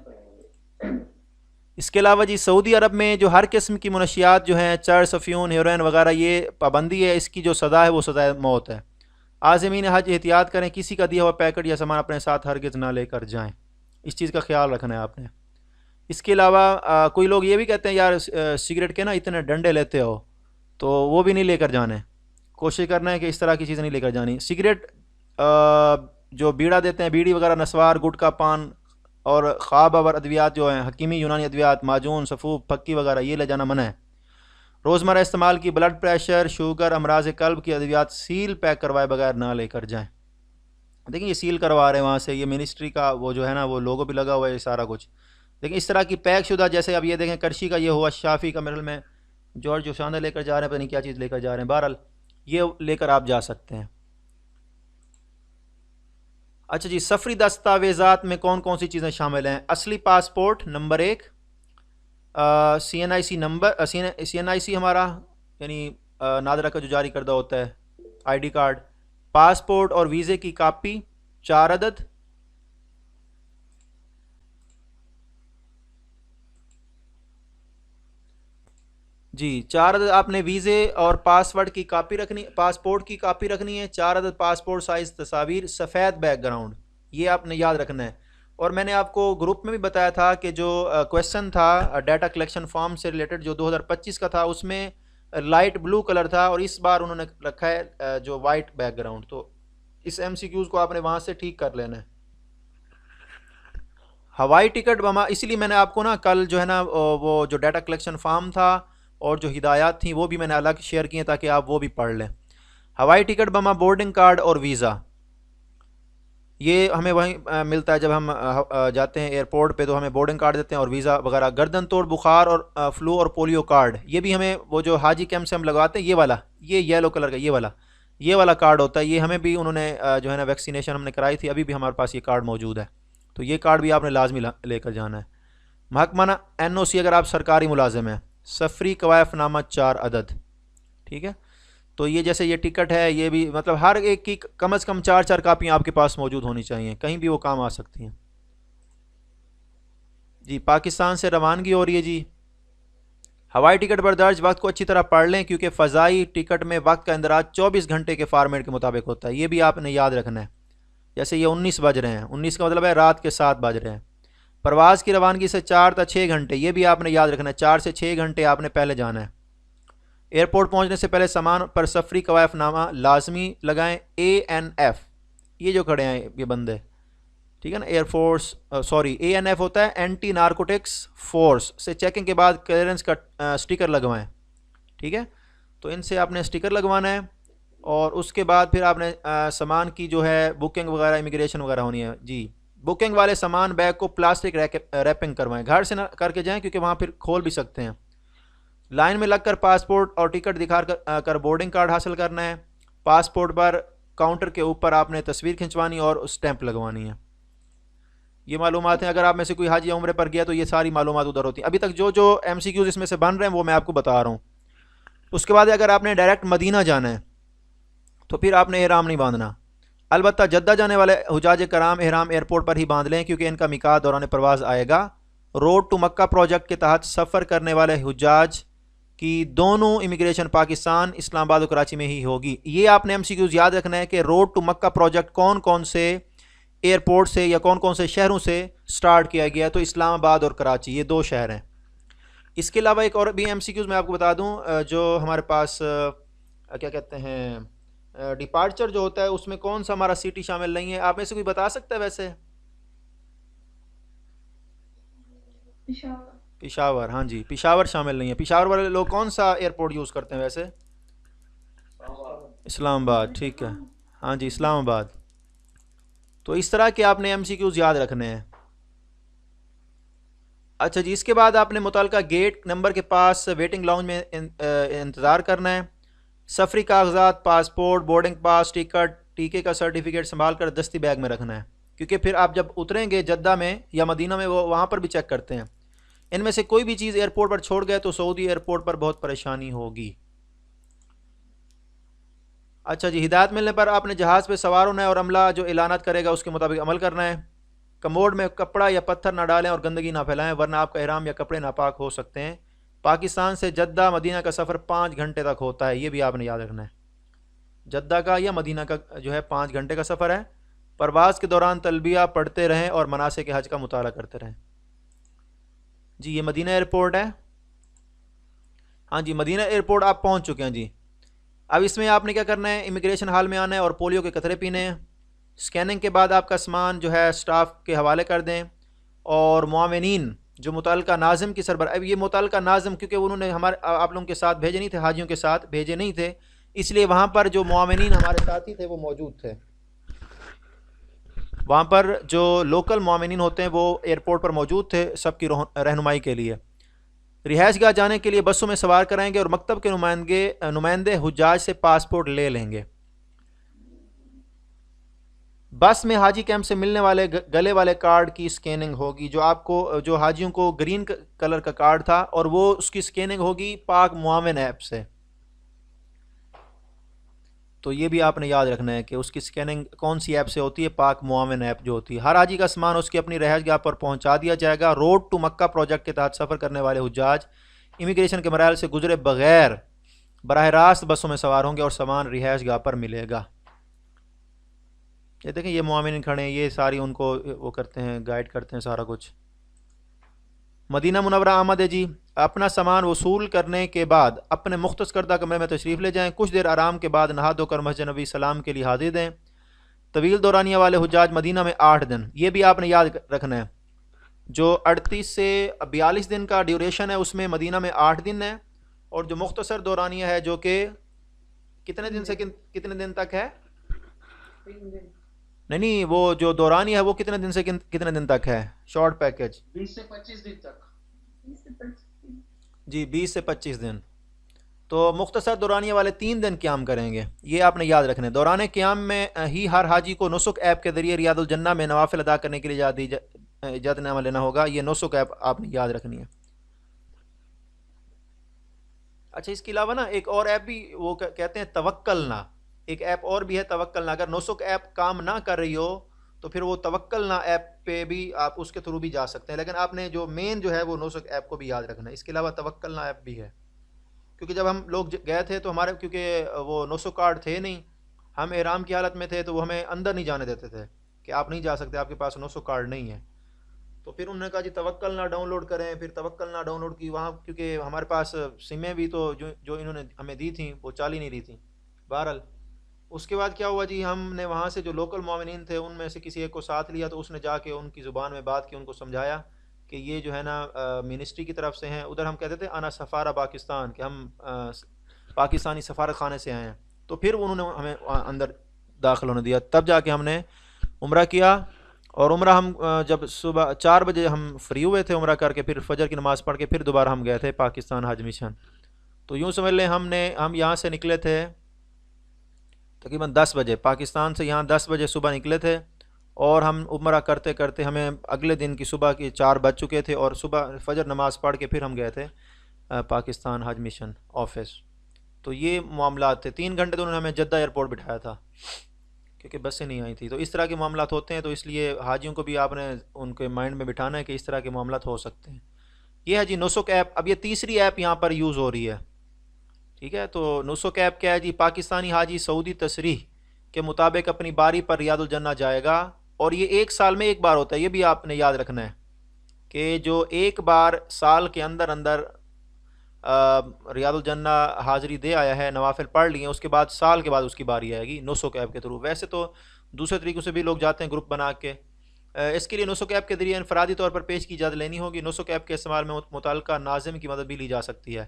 اس کے علاوہ جی سعودی عرب میں جو ہر قسم کی منشیات جو ہیں، چرس، افیون، ہیروئن وغیرہ، یہ پابندی ہے، اس کی جو سزا ہے وہ سزا موت ہے۔ عازمین حج احتیاط کریں، کسی کا دیا ہوا پیکٹ یا سامان اپنے ساتھ ہرگز نہ لے کر جائیں، اس چیز کا خیال رکھنا ہے آپ نے۔ اس کے علاوہ کوئی لوگ یہ بھی کہتے ہیں یار سگریٹ کے نا اتنے ڈنڈے لیتے ہو، تو وہ بھی نہیں لے کر جانے، کوشش کرنا ہے کہ اس طرح کی چیزیں نہیں لے کر جانی۔ سگریٹ جو بیڑا دیتے ہیں، بیڑی وغیرہ، نسوار، گٹکا، پان اور خواب اور ادویات جو ہیں، حکیمی یونانی ادویات، معجون، سفوف، پھکی وغیرہ، یہ لے جانا منع ہے۔ روزمرہ استعمال کی بلڈ پریشر، شوگر، امراض قلب کی ادویات سیل پیک کروائے بغیر نہ لے کر جائیں۔ دیکھیں یہ سیل کروا رہے ہیں وہاں سے، یہ منسٹری کا وہ جو ہے نا وہ لوگو بھی لگا ہوا ہے، یہ سارا کچھ۔ لیکن اس طرح کی پیک شدہ، جیسے اب یہ دیکھیں کرشی کا یہ ہوا، شافی کا مرل میں جارج جوشاندہ لے کر جا رہے ہیں، پتہ نہیں کیا چیز لے کر جا رہے ہیں، بہرحال یہ لے کر آپ جا سکتے ہیں۔ اچھا جی، سفری دستاویزات میں کون کون سی چیزیں شامل ہیں؟ اصلی passport number 1، CNIC number, CNIC ہمارا یعنی نادرہ کا جو جاری کردہ ہوتا ہے ID کارڈ، پاسپورٹ اور ویزے کی کاپی 4 عدد، جی 4 عدد آپ نے ویزے اور پاسورڈ کی کاپی رکھنی، پاسپورٹ کی کاپی رکھنی ہے، 4 عدد پاسپورٹ سائز تصاویر، سفید بیک گراؤنڈ، یہ آپ نے یاد رکھنا ہے۔ اور میں نے آپ کو گروپ میں بھی بتایا تھا کہ جو کویسچن تھا ڈیٹا کلیکشن فارم سے ریلیٹڈ جو 2025 کا تھا، اس میں لائٹ بلو کلر تھا، اور اس بار انہوں نے رکھا ہے جو وائٹ بیک گراؤنڈ، تو اس MCQs کو آپ نے وہاں سے ٹھیک کر لینا ہے۔ ہوائی ٹکٹ بما، اسی لیے میں نے آپ کو نا کل جو ہے نا وہ جو ڈیٹا کلیکشن فارم تھا اور جو ہدایات تھیں وہ بھی میں نے الگ شیئر کی ہیں تاکہ آپ وہ بھی پڑھ لیں۔ ہوائی ٹکٹ بما بورڈنگ کارڈ اور ویزا، یہ ہمیں وہیں ملتا ہے جب ہم جاتے ہیں ایئرپورٹ پہ، تو ہمیں بورڈنگ کارڈ دیتے ہیں اور ویزا وغیرہ۔ گردن توڑ، بخار اور فلو اور پولیو کارڈ، یہ بھی ہمیں وہ جو حاجی کیمپ سے ہم لگواتے ہیں، یہ والا، یہ یلو کلر کا یہ والا کارڈ ہوتا ہے، یہ ہمیں بھی انہوں نے جو ہے نا ویکسینیشن ہم نے کرائی تھی، ابھی بھی ہمارے پاس یہ کارڈ موجود ہے، تو یہ کارڈ بھی آپ نے لازمی لے کر جانا ہے۔ محکمہ NOC اگر آپ سرکاری ملازم ہیں، سفری کوائف نامہ 4 عدد، ٹھیک ہے۔ تو یہ جیسے یہ ٹکٹ ہے، یہ بھی مطلب ہر ایک کی کم از کم 4 کاپیاں آپ کے پاس موجود ہونی چاہیے، کہیں بھی وہ کام آ سکتی ہیں۔ جی پاکستان سے روانگی ہو رہی ہے جی، ہوائی ٹکٹ پر درج وقت کو اچھی طرح پڑھ لیں، کیونکہ فضائی ٹکٹ میں وقت کا اندراج 24 گھنٹے کے فارمیٹ کے مطابق ہوتا ہے، یہ بھی آپ نے یاد رکھنا ہے۔ جیسے یہ 19 بج رہے ہیں، 19 کا مطلب ہے رات کے 7 بج رہے ہیں۔ پرواز کی روانگی سے 4 تا 6 گھنٹے، یہ بھی آپ نے یاد رکھنا ہے، 4 سے 6 گھنٹے آپ نے پہلے جانا ہے۔ ایئرپورٹ پہنچنے سے پہلے سامان پر سفری کوائف نامہ لازمی لگائیں۔ ANF، یہ جو کھڑے ہیں یہ بندے، ٹھیک ہے نا، ایئر فورس ANF ہوتا ہے اینٹی نارکوٹکس فورس سے چیکنگ کے بعد کلیئرنس کا سٹیکر لگوائیں، ٹھیک ہے، تو ان سے آپ نے سٹیکر لگوانا ہے، اور اس کے بعد پھر آپ نے سامان کی جو ہے بکنگ وغیرہ، امیگریشن وغیرہ ہونی ہے جی۔ بکنگ والے سامان بیگ کو پلاسٹک ریپنگ کروائیں، گھر سے نہ کر کے جائیں کیونکہ وہاں پھر کھول بھی سکتے ہیں۔ لائن میں لگ کر پاسپورٹ اور ٹکٹ دکھا کر بورڈنگ کارڈ حاصل کرنا ہے۔ پاسپورٹ پر کاؤنٹر کے اوپر آپ نے تصویر کھنچوانی اور اسٹیمپ لگوانی ہے۔ یہ معلومات ہیں، اگر آپ میں سے کوئی حاجی عمرے پر گیا تو یہ ساری معلومات ادھر ہوتی ہیں۔ ابھی تک جو MCQs اس میں سے بن رہے ہیں وہ میں آپ کو بتا رہا ہوں۔ اس کے بعد اگر آپ نے ڈائریکٹ مدینہ جانا ہے تو پھر آپ نے احرام نہیں باندھنا، البتہ جدہ جانے والے حجاج کرام احرام ایئرپورٹ پر ہی باندھ لیں، کیونکہ ان کا میقات دوران پرواز آئے گا، روڈ ٹو مکہ پروجیکٹ کے تحت سفر کرنے والے حجاج کی دونوں امیگریشن پاکستان اسلام آباد اور کراچی میں ہی ہوگی. یہ آپ نے MCQs یاد رکھنا ہے کہ روڈ ٹو مکہ پروجیکٹ کون کون سے ایئرپورٹ سے یا کون کون سے شہروں سے سٹارٹ کیا گیا. تو اسلام آباد اور کراچی یہ 2 شہر ہیں. اس کے علاوہ ایک اور بھی MCQs میں آپ کو بتا دوں جو ہمارے پاس کیا کہتے ہیں ڈپارچر جو ہوتا ہے اس میں کون سا ہمارا سٹی شامل نہیں ہے. آپ میں سے کوئی بتا سکتا ہے ویسے؟ پشاور. ہاں جی پشاور شامل نہیں ہے. پشاور والے لوگ کون سا ایئرپورٹ یوز کرتے ہیں ویسے؟ اسلام آباد. ٹھیک ہے ہاں جی اسلام آباد. تو اس طرح کے آپ نے MCQs یاد رکھنے ہیں. اچھا جی اس کے بعد آپ نے متعلقہ گیٹ نمبر کے پاس ویٹنگ لاؤنج میں انتظار کرنا ہے. سفری کاغذات پاسپورٹ بورڈنگ پاس ٹکٹ ٹیکے کا سرٹیفکیٹ سنبھال کر دستی بیگ میں رکھنا ہے کیونکہ پھر آپ جب اتریں گے جدہ میں یا مدینہ میں وہ وہاں پر بھی چیک کرتے ہیں. ان میں سے کوئی بھی چیز ایئرپورٹ پر چھوڑ گئے تو سعودی ایئرپورٹ پر بہت پریشانی ہوگی. اچھا جی ہدایت ملنے پر آپ نے جہاز پہ سوار ہونا ہے اور عملہ جو اعلانات کرے گا اس کے مطابق عمل کرنا ہے. کموڈ میں کپڑا یا پتھر نہ ڈالیں اور گندگی نہ پھیلائیں ورنہ آپ کا احرام یا کپڑے ناپاک ہو سکتے ہیں. پاکستان سے جدہ مدینہ کا سفر 5 گھنٹے تک ہوتا ہے. یہ بھی آپ نے یاد رکھنا ہے. جدہ کا یا مدینہ کا جو ہے 5 گھنٹے کا سفر ہے. پرواز کے دوران تلبیہ پڑھتے رہیں اور مناسک حج کا مطالعہ کرتے رہیں. جی یہ مدینہ ایئرپورٹ ہے. ہاں جی مدینہ ایئرپورٹ آپ پہنچ چکے ہیں جی. اب اس میں آپ نے کیا کرنا ہے امیگریشن ہال میں آنا ہے اور پولیو کے قطرے پینے ہیں. اسکیننگ کے بعد آپ کا سامان جو ہے سٹاف کے حوالے کر دیں اور معاونین جو متعلقہ ناظم کی سربراہ. اب یہ متعلقہ ناظم کیونکہ انہوں نے ہمارے آپ لوگوں کے ساتھ بھیجے نہیں تھے حاجیوں کے ساتھ بھیجے نہیں تھے اس لیے وہاں پر جو معاونین ہمارے ساتھی تھے وہ موجود تھے. وہاں پر جو لوکل معاونین ہوتے ہیں وہ ایئرپورٹ پر موجود تھے سب کی رہنمائی کے لیے. رہائش گاہ جانے کے لیے بسوں میں سوار کرائیں گے اور مکتب کے نمائندے حجاج سے پاسپورٹ لے لیں گے. بس میں حاجی کیمپ سے ملنے والے گلے والے کارڈ کی سکیننگ ہوگی جو آپ کو جو حاجیوں کو گرین کلر کا کارڈ تھا اور وہ اس کی سکیننگ ہوگی پاک معاون ایپ سے. تو یہ بھی آپ نے یاد رکھنا ہے کہ اس کی سکیننگ کون سی ایپ سے ہوتی ہے پاک معاون ایپ جو ہوتی ہے. ہر حاجی کا سامان اس کی اپنی رہائش گاہ پر پہنچا دیا جائے گا. روڈ ٹو مکہ پروجیکٹ کے تحت سفر کرنے والے حجاج امیگریشن کے مراحل سے گزرے بغیر براہ راست بسوں میں سوار ہوں گے اور سامان رہائش گاہ پر ملے گا. یہ دیکھیں یہ معاونین کھڑے ہیں یہ ساری ان کو وہ کرتے ہیں گائیڈ کرتے ہیں سارا کچھ. مدینہ منورہ آمد ہے جی. اپنا سامان وصول کرنے کے بعد اپنے مختص کردہ کمرے میں تشریف لے جائیں. کچھ دیر آرام کے بعد نہا دھو کر مسجد نبی سلام کے لیے حاضر دیں. طویل دورانیہ والے حجاج مدینہ میں 8 دن. یہ بھی آپ نے یاد رکھنا ہے جو 38 سے 42 دن کا ڈیوریشن ہے اس میں مدینہ میں 8 دن ہے اور جو مختصر دورانیہ ہے جو کہ کتنے دن سے کتنے دن تک ہے نہیں وہ جو دورانی ہے وہ کتنے دن سے کتنے دن تک ہے شارٹ پیکج 20 سے 25 دن تک. جی 20 سے 25 دن. تو مختصر دورانیہ والے 3 دن قیام کریں گے. یہ آپ نے یاد رکھنا ہے. دوران قیام میں ہی ہر حاجی کو نسک ایپ کے ذریعے ریاض الجنہ میں نوافل ادا کرنے کے لیے اجازت نامہ لینا ہوگا. یہ نسک ایپ آپ نے یاد رکھنی ہے. اچھا اس کے علاوہ نا ایک اور ایپ بھی وہ کہتے ہیں توکلنا. ایک ایپ اور بھی ہے توکلنا. اگر نسک ایپ کام نہ کر رہی ہو تو پھر وہ توکلنا ایپ پہ بھی آپ اس کے تھرو بھی جا سکتے ہیں لیکن آپ نے جو مین جو ہے وہ نسک ایپ کو بھی یاد رکھنا ہے. اس کے علاوہ توکلنا ایپ بھی ہے کیونکہ جب ہم لوگ گئے تھے تو ہمارے کیونکہ وہ نسک کارڈ تھے نہیں ہم احرام کی حالت میں تھے تو وہ ہمیں اندر نہیں جانے دیتے تھے کہ آپ نہیں جا سکتے آپ کے پاس نسک کارڈ نہیں ہے. تو پھر انہوں نے کہا جی توکلنا ڈاؤن لوڈ کریں. پھر توکلنا ڈاؤن لوڈ کی وہاں کیونکہ ہمارے پاس سمیں بھی تو جو انہوں نے ہمیں دی تھیں وہ چال ہی نہیں رہی تھیں. بہرحال اس کے بعد کیا ہوا جی ہم نے وہاں سے جو لوکل معاونین تھے ان میں سے کسی ایک کو ساتھ لیا تو اس نے جا کے ان کی زبان میں بات کی ان کو سمجھایا کہ یہ جو ہے نا منسٹری کی طرف سے ہیں. ادھر ہم کہتے تھے انا سفارہ پاکستان کہ ہم پاکستانی سفارت خانے سے آئے ہیں. تو پھر انہوں نے ہمیں اندر داخل ہونے دیا. تب جا کے ہم نے عمرہ کیا اور عمرہ ہم جب صبح 4 بجے ہم فری ہوئے تھے عمرہ کر کے پھر فجر کی نماز پڑھ کے پھر دوبارہ ہم گئے تھے پاکستان حج مشن. تو یوں سمجھ لیں ہم یہاں سے نکلے تھے تقریباً 10 بجے پاکستان سے یہاں 10 بجے صبح نکلے تھے اور ہم عمرہ کرتے کرتے ہمیں اگلے دن کی صبح کے 4 بج چکے تھے اور صبح فجر نماز پڑھ کے پھر ہم گئے تھے پاکستان حج مشن آفس. تو یہ معاملات تھے. 3 گھنٹے تو انہوں نے ہمیں جدہ ایئرپورٹ بٹھایا تھا. کیونکہ بسیں نہیں آئی تھیں. تو اس طرح کے معاملات ہوتے ہیں، تو اس لیے حاجیوں کو بھی آپ نے ان کے مائنڈ میں بٹھانا ہے کہ اس طرح کے معاملات ہو سکتے ہیں. یہ ہے جی نسک ایپ. اب یہ تیسری ایپ یہاں پر یوز ہو رہی ہے. ٹھیک ہے، تو نسک ایپ کیا ہے جی؟ پاکستانی حاجی سعودی تصریح کے مطابق اپنی باری پر ریاض الجنہ جائے گا، اور یہ ایک سال میں ایک بار ہوتا ہے. یہ بھی آپ نے یاد رکھنا ہے کہ جو ایک بار سال کے اندر اندر ریاض الجنہ حاضری دے آیا ہے، نوافل پڑھ لیے، اس کے بعد سال کے بعد اس کی باری آئے گی نسک ایپ کے تھرو. ویسے تو دوسرے طریقوں سے بھی لوگ جاتے ہیں گروپ بنا کے. اس کے لیے نسک ایپ کے ذریعے انفرادی طور پر پیش کی اجازت لینی ہوگی. نسک ایپ کے استعمال میں متعلقہ ناظم کی مدد بھی لی جا سکتی ہے.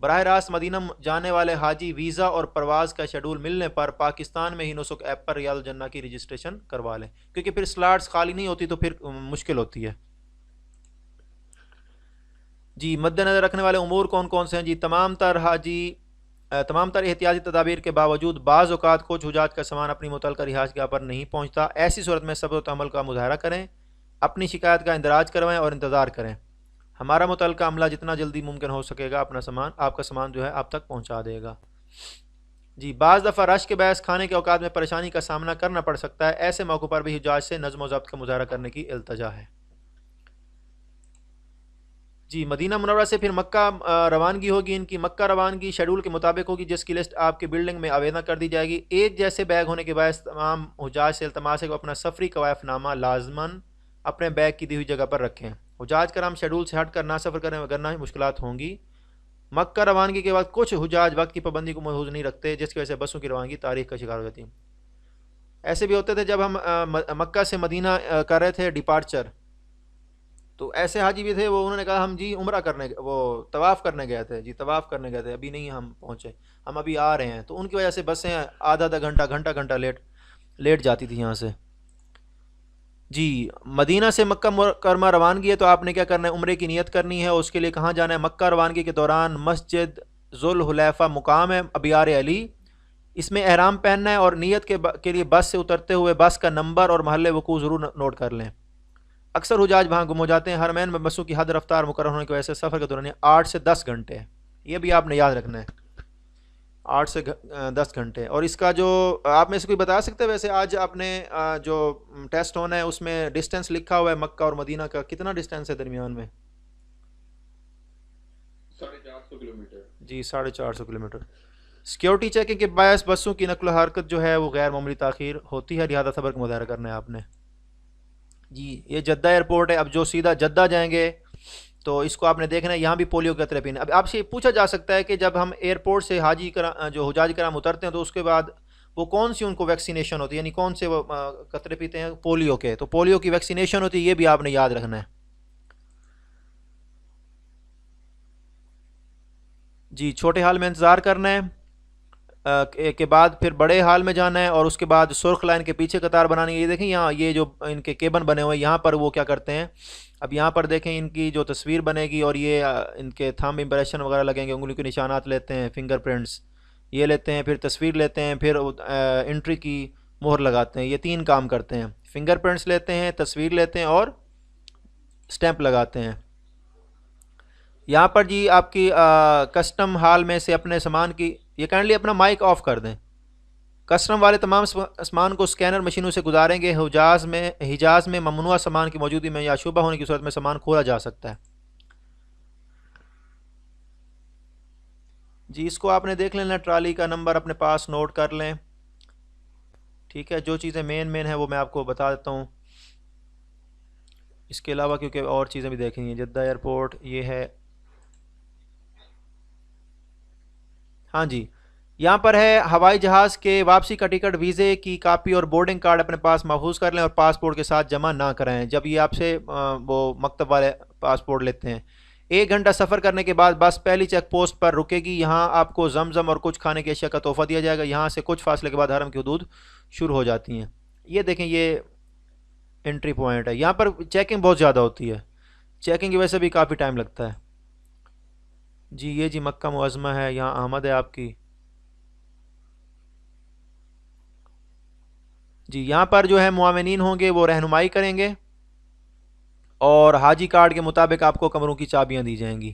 براہ راست مدینہ جانے والے حاجی ویزا اور پرواز کا شیڈول ملنے پر پاکستان میں ہی نسک ایپ پر ریاض الجنہ کی رجسٹریشن کروا لیں، کیونکہ پھر سلاٹس خالی نہیں ہوتی تو پھر مشکل ہوتی ہے. جی مد نظر رکھنے والے امور کون کون سے ہیں جی؟ تمام تر احتیاطی تدابیر کے باوجود بعض اوقات کچھ حجاج کا سامان اپنی متعلقہ رہائش گاہ پر نہیں پہنچتا. ایسی صورت میں صبر و تحمل کا مظاہرہ کریں، اپنی شکایت کا اندراج کروائیں اور انتظار کریں. ہمارا متعلقہ عملہ جتنا جلدی ممکن ہو سکے گا آپ کا سامان جو ہے آپ تک پہنچا دے گا. جی بعض دفعہ رش کے باعث کھانے کے اوقات میں پریشانی کا سامنا کرنا پڑ سکتا ہے. ایسے موقع پر بھی حجاج سے نظم و ضبط کا مظاہرہ کرنے کی التجا ہے. جی مدینہ منورہ سے پھر مکہ روانگی ہوگی. ان کی مکہ روانگی شیڈول کے مطابق ہوگی، جس کی لسٹ آپ کی بلڈنگ میں آویدن کر دی جائے گی. ایک جیسے بیگ ہونے کے باعث تمام حجاج سے التماس ہے کہ اپنا سفری قوائف نامہ لازماً اپنے بیگ کی دی ہوئی جگہ پر رکھیں. حجاج کرام شیڈول سے ہٹ کر نہ سفر کریں وگرنہ ہی مشکلات ہوں گی. مکہ روانگی کے بعد کچھ حجاج وقت کی پابندی کو محفوظ نہیں رکھتے، جس کی وجہ سے بسوں کی روانگی تاریخ کا شکار ہو جاتی ہے. ایسے بھی ہوتے تھے جب ہم مکہ سے مدینہ کر رہے تھے ڈپارچر، تو ایسے حاجی بھی تھے، وہ انہوں نے کہا ہم جی عمرہ کرنے، وہ طواف کرنے گئے تھے، جی طواف کرنے گئے تھے، ابھی نہیں ہم پہنچے، ہم ابھی آ رہے ہیں. تو ان کی وجہ سے بسیں آدھا گھنٹہ لیٹ جاتی تھی یہاں سے. جی مدینہ سے مکہ مکرمہ روانگی ہے، تو آپ نے کیا کرنا ہے؟ عمرے کی نیت کرنی ہے. اس کے لیے کہاں جانا ہے؟ مکہ روانگی کے دوران مسجد ذوالحلیفہ مقام ہے ابیار علی، اس میں احرام پہننا ہے، اور نیت کے لیے بس سے اترتے ہوئے بس کا نمبر اور محل وقوع ضرور نوٹ کر لیں. اکثر حجاج وہاں گم ہو جاتے ہیں. حرمین میں بسوں کی حد رفتار مقرر ہونے کی وجہ سے سفر کے دوران 8 سے 10 گھنٹے ہے. یہ بھی آپ نے یاد رکھنا ہے، 8 سے 10 گھنٹے. اور اس کا جو آپ میں سے کوئی بتا سکتے ہیں ویسے آج آپ نے جو ٹیسٹ ہونا ہے اس میں ڈسٹینس لکھا ہوا ہے مکہ اور مدینہ کا، کتنا ڈسٹینس ہے درمیان میں؟ 450 کلومیٹر. جی 450 کلومیٹر. سیکیورٹی چیکنگ کے باعث بسوں کی نقل و حرکت جو ہے وہ غیر معمولی تاخیر ہوتی ہے، لہٰذا صبر کا مظاہرہ کرنا ہے آپ نے. جی یہ جدہ ایئرپورٹ ہے. اب جو سیدھا جدہ جائیں گے تو اس کو آپ نے دیکھنا ہے، یہاں بھی پولیو کا قطرے پینا. اب آپ سے پوچھا جا سکتا ہے کہ جب ہم ایئرپورٹ سے جو حجاج کرام اترتے ہیں تو اس کے بعد وہ کون سی ان کو ویکسینیشن ہوتی ہے، یعنی کون سے وہ قطرے پیتے ہیں؟ پولیو کے. تو پولیو کی ویکسینیشن ہوتی ہے، یہ بھی آپ نے یاد رکھنا ہے. جی چھوٹے حال میں انتظار کرنا ہے کے بعد پھر بڑے حال میں جانا ہے، اور اس کے بعد سرخ لائن کے پیچھے قطار بنانی ہے. یہ دیکھیں یہاں یہ جو ان کے کیبن بنے ہوئے ہیں، یہاں پر وہ کیا کرتے ہیں، اب یہاں پر دیکھیں ان کی جو تصویر بنے گی، اور یہ ان کے تھمب امپریشن وغیرہ لگیں گے، انگلی کے نشانات لیتے ہیں، فنگر پرنٹس یہ لیتے ہیں، پھر تصویر لیتے ہیں، پھر انٹری کی مہر لگاتے ہیں. یہ 3 کام کرتے ہیں، فنگر پرنٹس لیتے ہیں، تصویر لیتے ہیں، اور سٹیمپ لگاتے ہیں. یہاں پر جی آپ کی کسٹم ہال میں سے اپنے سامان کی، یہ کائنڈلی اپنا مائک آف کر دیں. کسٹم والے تمام سامان کو سکینر مشینوں سے گزاریں گے. حجاز میں ممنوعہ سامان کی موجودگی میں یا شبہ ہونے کی صورت میں سامان کھولا جا سکتا ہے. جی اس کو آپ نے دیکھ لینا، ٹرالی کا نمبر اپنے پاس نوٹ کر لیں. ٹھیک ہے، جو چیزیں مین ہیں وہ میں آپ کو بتا دیتا ہوں. اس کے علاوہ کیونکہ اور چیزیں بھی دیکھنی ہیں. جدہ ایئرپورٹ یہ ہے. ہاں جی یہاں پر ہے ہوائی جہاز کے واپسی کا ٹکٹ، ویزے کی کاپی اور بورڈنگ کارڈ اپنے پاس محفوظ کر لیں، اور پاسپورٹ کے ساتھ جمع نہ کرائیں جب یہ آپ سے وہ مکتب والے پاسپورٹ لیتے ہیں. 1 گھنٹہ سفر کرنے کے بعد بس پہلی چیک پوسٹ پر رکے گی. یہاں آپ کو زمزم اور کچھ کھانے کی اشیاء کا تحفہ دیا جائے گا. یہاں سے کچھ فاصلے کے بعد حرم کی حدود شروع ہو جاتی ہیں. یہ دیکھیں یہ انٹری پوائنٹ ہے. یہاں پر چیکنگ بہت زیادہ ہوتی ہے، چیکنگ کی وجہ سے بھی کافی ٹائم لگتا ہے. جی یہ جی مکہ معظمہ ہے، یہاں آمد ہے آپ کی. جی یہاں پر جو ہے معاونین ہوں گے، وہ رہنمائی کریں گے، اور حاجی کارڈ کے مطابق آپ کو کمروں کی چابیاں دی جائیں گی.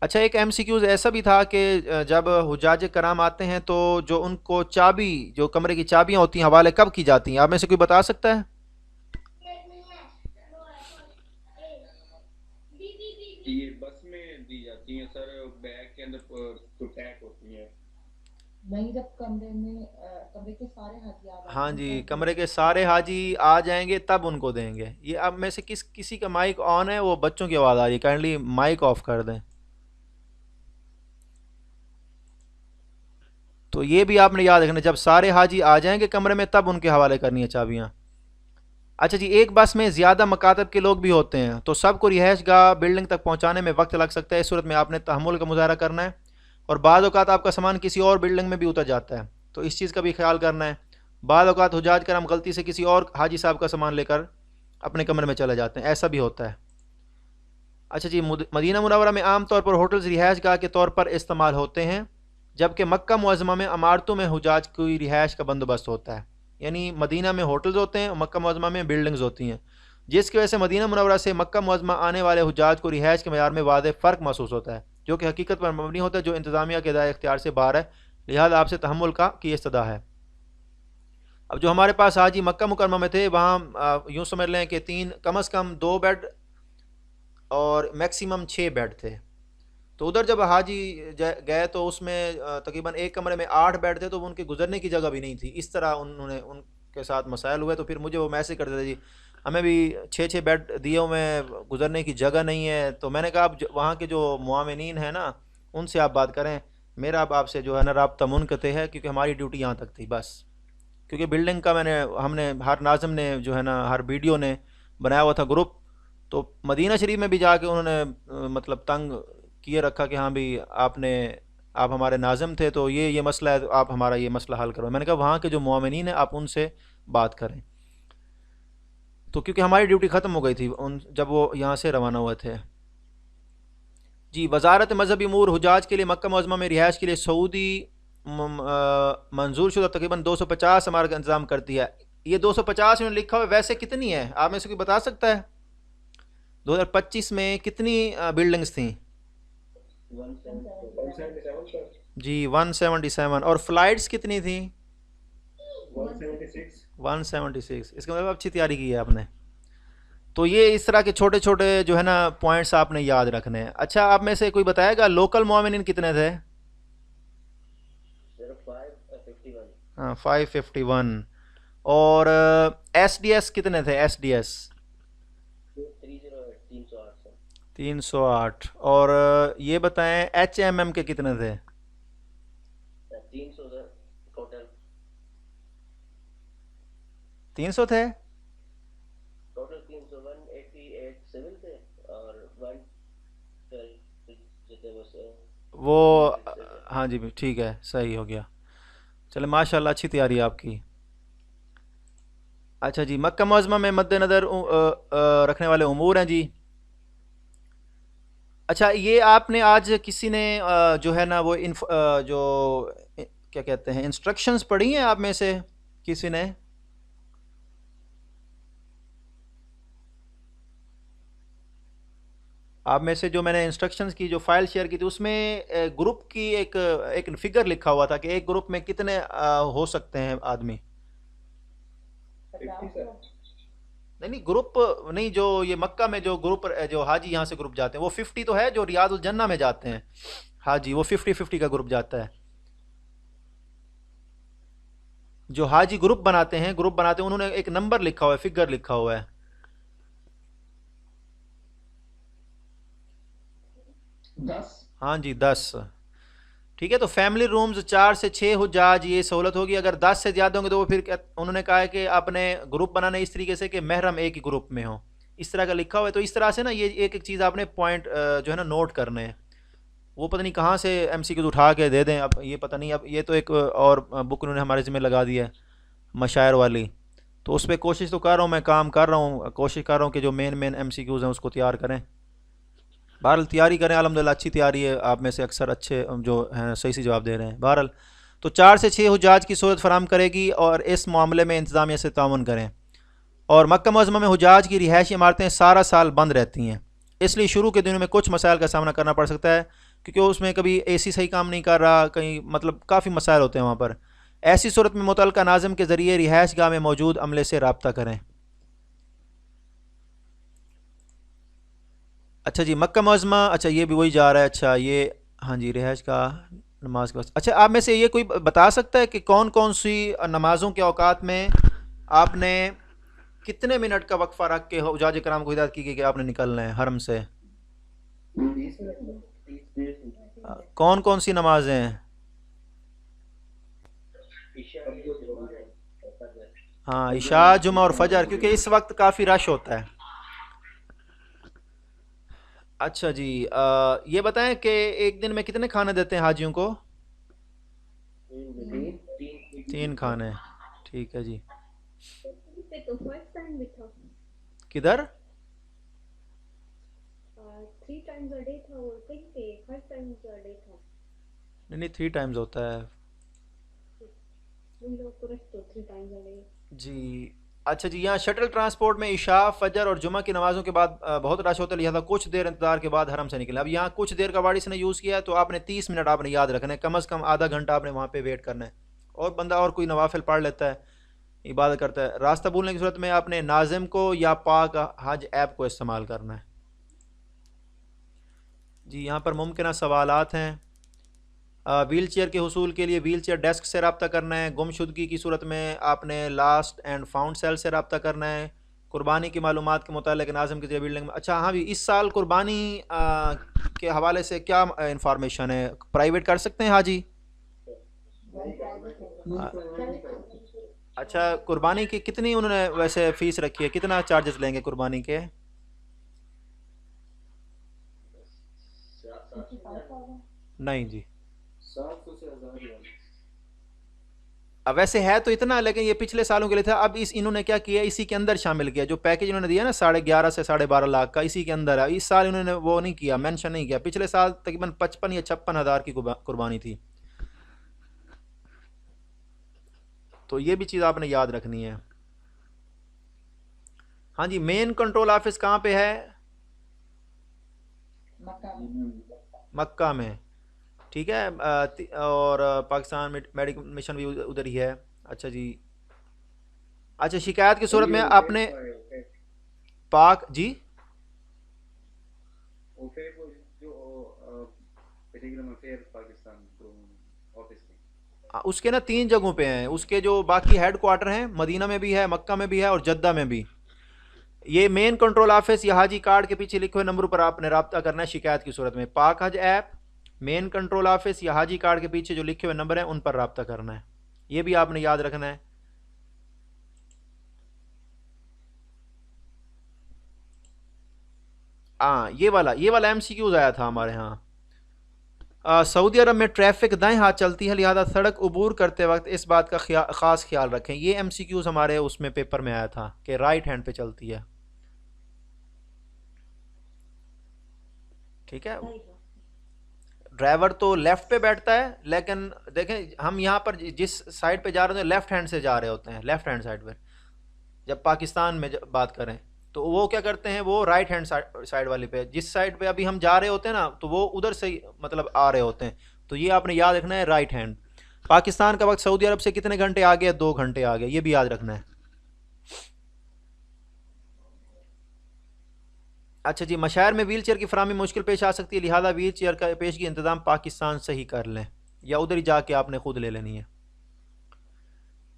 اچھا ایک ایم سی کیوز ایسا بھی تھا کہ جب حجاج کرام آتے ہیں تو جو ان کو چابی جو کمرے کی چابیاں ہوتی ہیں حوالے کب کی جاتی ہیں؟ آپ میں سے کوئی بتا سکتا ہے؟ یہ بس میں دی جاتی ہیں سر، بیگ کے اندر تو پیک ہوتی ہیں. نہیں، جب کمرے کے سارے حاجی آ ہاں جاتے ہیں جی، تب کمرے کے سارے حاجی آ جائیں گے تب ان کو دیں گے. یہ اب میں سے کسی کا مائک آن ہے؟ وہ بچوں کی آواز آ رہی ہے، کائنڈلی مائک آف کر دیں. تو یہ بھی آپ نے یاد رکھنا، جب سارے حاجی آ جائیں گے کمرے میں تب ان کے حوالے کرنی ہے چابیاں. اچھا جی، ایک بس میں زیادہ مکاتب کے لوگ بھی ہوتے ہیں تو سب کو رہائش گاہ بلڈنگ تک پہنچانے میں وقت لگ سکتا ہے. اس صورت میں آپ نے تحمل کا مظاہرہ کرنا ہے، اور بعض اوقات آپ کا سامان کسی اور بلڈنگ میں بھی اتر جاتا ہے تو اس چیز کا بھی خیال کرنا ہے. بعض اوقات حجاج کرام غلطی سے کسی اور حاجی صاحب کا سامان لے کر اپنے کمرے میں چلے جاتے ہیں، ایسا بھی ہوتا ہے. اچھا جی، مدینہ منورہ میں عام طور پر ہوٹلز رہائش گاہ کے طور پر استعمال ہوتے ہیں، جبکہ مکہ معظمہ میں عمارتوں میں حجاج کی رہائش کا بندوبست ہوتا ہے. یعنی مدینہ میں ہوٹلز ہوتے ہیں اور مکہ معظمہ میں بلڈنگز ہوتی ہیں، جس کی وجہ سے مدینہ منورہ سے مکہ معظمہ آنے والے حجاج کو رہائش کے معیار میں واضح فرق محسوس ہوتا ہے، جو کہ حقیقت پر مبنی ہوتا ہے، جو انتظامیہ کے دائرۂ اختیار سے باہر ہے، لہذا آپ سے تحمل کی استدعا ہے. اب جو ہمارے پاس حاجی مکہ مکرمہ میں تھے وہاں یوں سمجھ لیں کہ کم از کم 2 بیڈ اور میکسیمم 6 بیڈ تھے. تو ادھر جب حاجی گئے تو اس میں تقریباً ایک کمرے میں 8 بیڈ تھے، تو ان کے گزرنے کی جگہ بھی نہیں تھی. اس طرح ان کے ساتھ مسائل ہوئے، تو پھر مجھے وہ میسج کر دیتے جی ہمیں بھی 6 بیڈ دیے ہوئے ہیں، گزرنے کی جگہ نہیں ہے. تو میں نے کہا اب وہاں کے جو معاونین ہیں نا ان سے آپ بات کریں، میرا اب آپ سے جو ہے نا رابطہ منقطع ہے، کیونکہ ہماری ڈیوٹی یہاں تک تھی بس. کیونکہ بلڈنگ کا ہم نے ہر ناظم نے جو ہے نا ہر ویڈیو نے بنایا ہوا تھا گروپ، تو مدینہ شریف میں بھی جا کے انہوں نے مطلب تنگ کیے رکھا کہ ہاں بھی آپ ہمارے ناظم تھے تو یہ مسئلہ ہے، تو آپ ہمارا یہ مسئلہ حل کرو. میں نے کہا وہاں کے جو معاونین ہیں آپ ان سے بات کریں. تو کیونکہ ہماری ڈیوٹی ختم ہو گئی تھی جب وہ یہاں سے روانہ ہوئے تھے. جی، وزارت مذہبی امور حجاج کے لیے مکہ معظمہ میں رہائش کے لیے سعودی منظور شدہ تقریباً 250 عمارت کا انتظام کرتی ہے. یہ 250 انہوں نے لکھا ہوا ہے، ویسے کتنی ہے آپ میں سے کوئی بتا سکتا ہے؟ 2025 میں کتنی بلڈنگز تھیں؟ 177 سر. جی 177. اور فلائٹس کتنی تھیں؟ 176. 176. اس کا مطلب اچھی تیاری کی ہے آپ نے. تو یہ اس طرح کے چھوٹے چھوٹے جو ہے نا پوائنٹس آپ نے یاد رکھنے ہیں. اچھا آپ میں سے کوئی بتائے گا لوکل معاونین کتنے تھے؟ 551. 551. اور ایس ڈی ایس کتنے تھے؟ S D S 308. اور یہ بتائیں ایچ ایم ایم کے کتنے تھے؟ 300 تھے. وہ ہاں جی ٹھیک ہے، صحیح ہو گیا. چلے ماشاء اللہ اچھی تیاری ہے آپ کی. اچھا جی، مکہ معظمہ میں مد نظر رکھنے والے امور ہیں جی. اچھا یہ آپ نے آج کسی نے جو ہے نا وہ جو کیا کہتے ہیں انسٹرکشنز پڑھی ہیں آپ میں سے کسی نے؟ آپ میں سے جو میں نے انسٹرکشنز کی جو فائل شیئر کی تھی اس میں گروپ کی ایک فگر لکھا ہوا تھا کہ ایک گروپ میں کتنے ہو سکتے ہیں آدمی. نہیں گروپ نہیں، جو یہ مکہ میں جو گروپ جو حاجی یہاں سے گروپ جاتے ہیں وہ 50 تو ہے، جو ریاض الجنہ میں جاتے ہیں حاجی وہ 50 کا گروپ جاتا ہے. جو حاجی گروپ بناتے ہیں انہوں نے ایک نمبر لکھا ہوا ہے، فگر لکھا ہوا ہے. ہاں جی 10. ٹھیک ہے، تو فیملی رومز 4 سے 6 حجاج یہ سہولت ہوگی. اگر 10 سے زیادہ ہوں گے تو وہ پھر انہوں نے کہا ہے کہ اپنے گروپ بنانا اس طریقے سے کہ محرم ایک ہی گروپ میں ہوں، اس طرح کا لکھا ہوا ہے. تو اس طرح سے نا یہ ایک چیز آپ نے پوائنٹ جو ہے نا نوٹ کرنے ہیں. وہ پتہ نہیں کہاں سے ایم سی کیوز اٹھا کے دے دیں، اب یہ پتہ نہیں. اب یہ تو ایک اور بک انہوں نے ہمارے ذمہ لگا دی ہے مشاعر والی، تو اس پہ کوشش تو کر رہا ہوں، میں کام کر رہا ہوں، کوشش کر رہا ہوں کہ جو مین ایم سی کیوز ہیں اس کو تیار کریں. بہرحال تیاری کریں، الحمدللہ اچھی تیاری ہے. آپ میں سے اکثر اچھے جو ہیں صحیح جواب دے رہے ہیں. بہرحال تو 4 سے 6 حجاج کی سہولت فراہم کرے گی اور اس معاملے میں انتظامیہ سے تعاون کریں. اور مکہ معظمہ میں حجاج کی رہائشی عمارتیں سارا سال بند رہتی ہیں، اس لیے شروع کے دنوں میں کچھ مسائل کا سامنا کرنا پڑ سکتا ہے. کیونکہ اس میں کبھی اے سی صحیح کام نہیں کر رہا، کہیں مطلب کافی مسائل ہوتے ہیں وہاں پر. ایسی صورت میں متعلقہ ناظم کے ذریعے رہائش گاہ میں موجود عملے سے رابطہ کریں. اچھا جی مکہ معظمہ، اچھا یہ بھی وہی جا رہا ہے. اچھا یہ ہاں جی رہائش کا نماز کے وقت. اچھا آپ میں سے یہ کوئی بتا سکتا ہے کہ کون کون سی نمازوں کے اوقات میں آپ نے کتنے منٹ کا وقفہ رکھ کے حجاج کرام کو ہدایت کی گئی کہ آپ نے نکلنا ہے حرم سے؟ کون کون سی نمازیں ہیں؟ ہاں عشاء، جمعہ اور فجر، کیونکہ اس وقت کافی رش ہوتا ہے. اچھا جی یہ بتائیں کہ ایک دن میں کتنے کھانے دیتے ہیں حاجیوں کو؟ 3 کھانے. ٹھیک ہے جی. پہ تو فرسٹ ٹائم بھی تھا، کدھر؟ 3 times a day تھا، اور کہیں پہ فرسٹ ٹائم a day تھا. نہیں 3 ٹائمز ہوتا ہے ہم لوگ کو رش تو 3 times a day. جی. اچھا جی یہاں شٹل ٹرانسپورٹ میں عشاء، فجر اور جمعہ کی نمازوں کے بعد بہت رش ہوتا ہے، لہٰذا کچھ دیر انتظار کے بعد حرم سے نکلیں. اب یہاں کچھ دیر کا ورڈ اس نے یوز کیا ہے تو آپ نے 30 منٹ آپ نے یاد رکھنا ہے، کم از کم آدھا گھنٹہ آپ نے وہاں پہ ویٹ کرنا ہے. اور بندہ اور کوئی نوافل پڑھ لیتا ہے، عبادت کرتا ہے. راستہ بھولنے کی صورت میں آپ نے ناظم کو یا پاک حج ایپ کو استعمال کرنا ہے. جی یہاں پر ممکنہ سوالات ہیں. ویل چیئر کے حصول کے لیے ویل چیئر ڈیسک سے رابطہ کرنا ہے. گمشدگی کی صورت میں آپ نے لاسٹ اینڈ فاؤنڈ سیل سے رابطہ کرنا ہے. قربانی کی معلومات کے متعلق ناظم کے ذریعے بلڈنگ میں. اچھا ہاں بھی اس سال قربانی کے حوالے سے کیا انفارمیشن ہے؟ پرائیویٹ کر سکتے ہیں حاجی؟ اچھا قربانی کی کتنی انہوں نے ویسے فیس رکھی ہے، کتنا چارجز لیں گے قربانی کے؟ 55,000. نہیں جی اب ویسے ہے تو اتنا، لیکن یہ پچھلے سالوں کے لیے تھا. اب انہوں نے کیا کیا، اسی کے اندر شامل کیا. جو پیکیج انہوں نے دیا نا 11.5 سے 12.5 لاکھ کا، اسی کے اندر ہے. اس سال انہوں نے وہ نہیں کیا، مینشن نہیں کیا. پچھلے سال تقریباً 55 یا 56 ہزار کی قربانی تھی. تو یہ بھی چیز آپ نے یاد رکھنی ہے. ہاں جی مین کنٹرول آفس کہاں پہ ہے؟ مکہ میں. ٹھیک ہے اور پاکستان میڈیکل مشن بھی ادھر ہی ہے. اچھا جی. اچھا شکایت کی صورت میں آپ نے پاک جی اس کے نا 3 جگہوں پہ ہیں. اس کے جو باقی ہیڈ کوارٹر ہیں مدینہ میں بھی ہے، مکہ میں بھی ہے اور جدہ میں بھی. یہ مین کنٹرول آفس یا حاجی کارڈ کے پیچھے لکھے ہوئے نمبر پر آپ نے رابطہ کرنا ہے شکایت کی صورت میں. پاک حج ایپ، مین کنٹرول آفس یا حاجی کارڈ کے پیچھے جو لکھے ہوئے نمبر ہیں ان پر رابطہ کرنا ہے. یہ بھی آپ نے یاد رکھنا ہے. ہاں یہ والا ایم سی کیوز آیا تھا ہمارے ہاں. سعودی عرب میں ٹریفک دائیں ہاتھ چلتی ہے، لہذا سڑک عبور کرتے وقت اس بات کا خاص خیال رکھیں. یہ ایم سی کیوز ہمارے اس میں پیپر میں آیا تھا کہ رائٹ ہینڈ پہ چلتی ہے. ٹھیک ہے ڈرائیور تو لیفٹ پہ بیٹھتا ہے، لیکن دیکھیں ہم یہاں پر جس سائڈ پہ جا رہے ہیں لیفٹ ہینڈ سے جا رہے ہوتے ہیں، لیفٹ ہینڈ سائڈ پہ. جب پاکستان میں بات کریں تو وہ کیا کرتے ہیں، وہ رائٹ ہینڈ سائڈ والی پہ، جس سائڈ پہ ابھی ہم جا رہے ہوتے ہیں نا تو وہ ادھر سے مطلب آ رہے ہوتے ہیں. تو یہ آپ نے یاد رکھنا ہے رائٹ ہینڈ. پاکستان کا وقت سعودی عرب سے کتنے گھنٹے آگے؟ 2 گھنٹے آگے. یہ بھی یاد رکھنا ہے. اچھا جی مشاعر میں ویل چیئر کی فراہمی مشکل پیش آ سکتی ہے، لہٰذا ویل چیئر کا پیشگی انتظام پاکستان سے ہی کر لیں یا ادھر ہی جا کے آپ نے خود لے لینی ہے.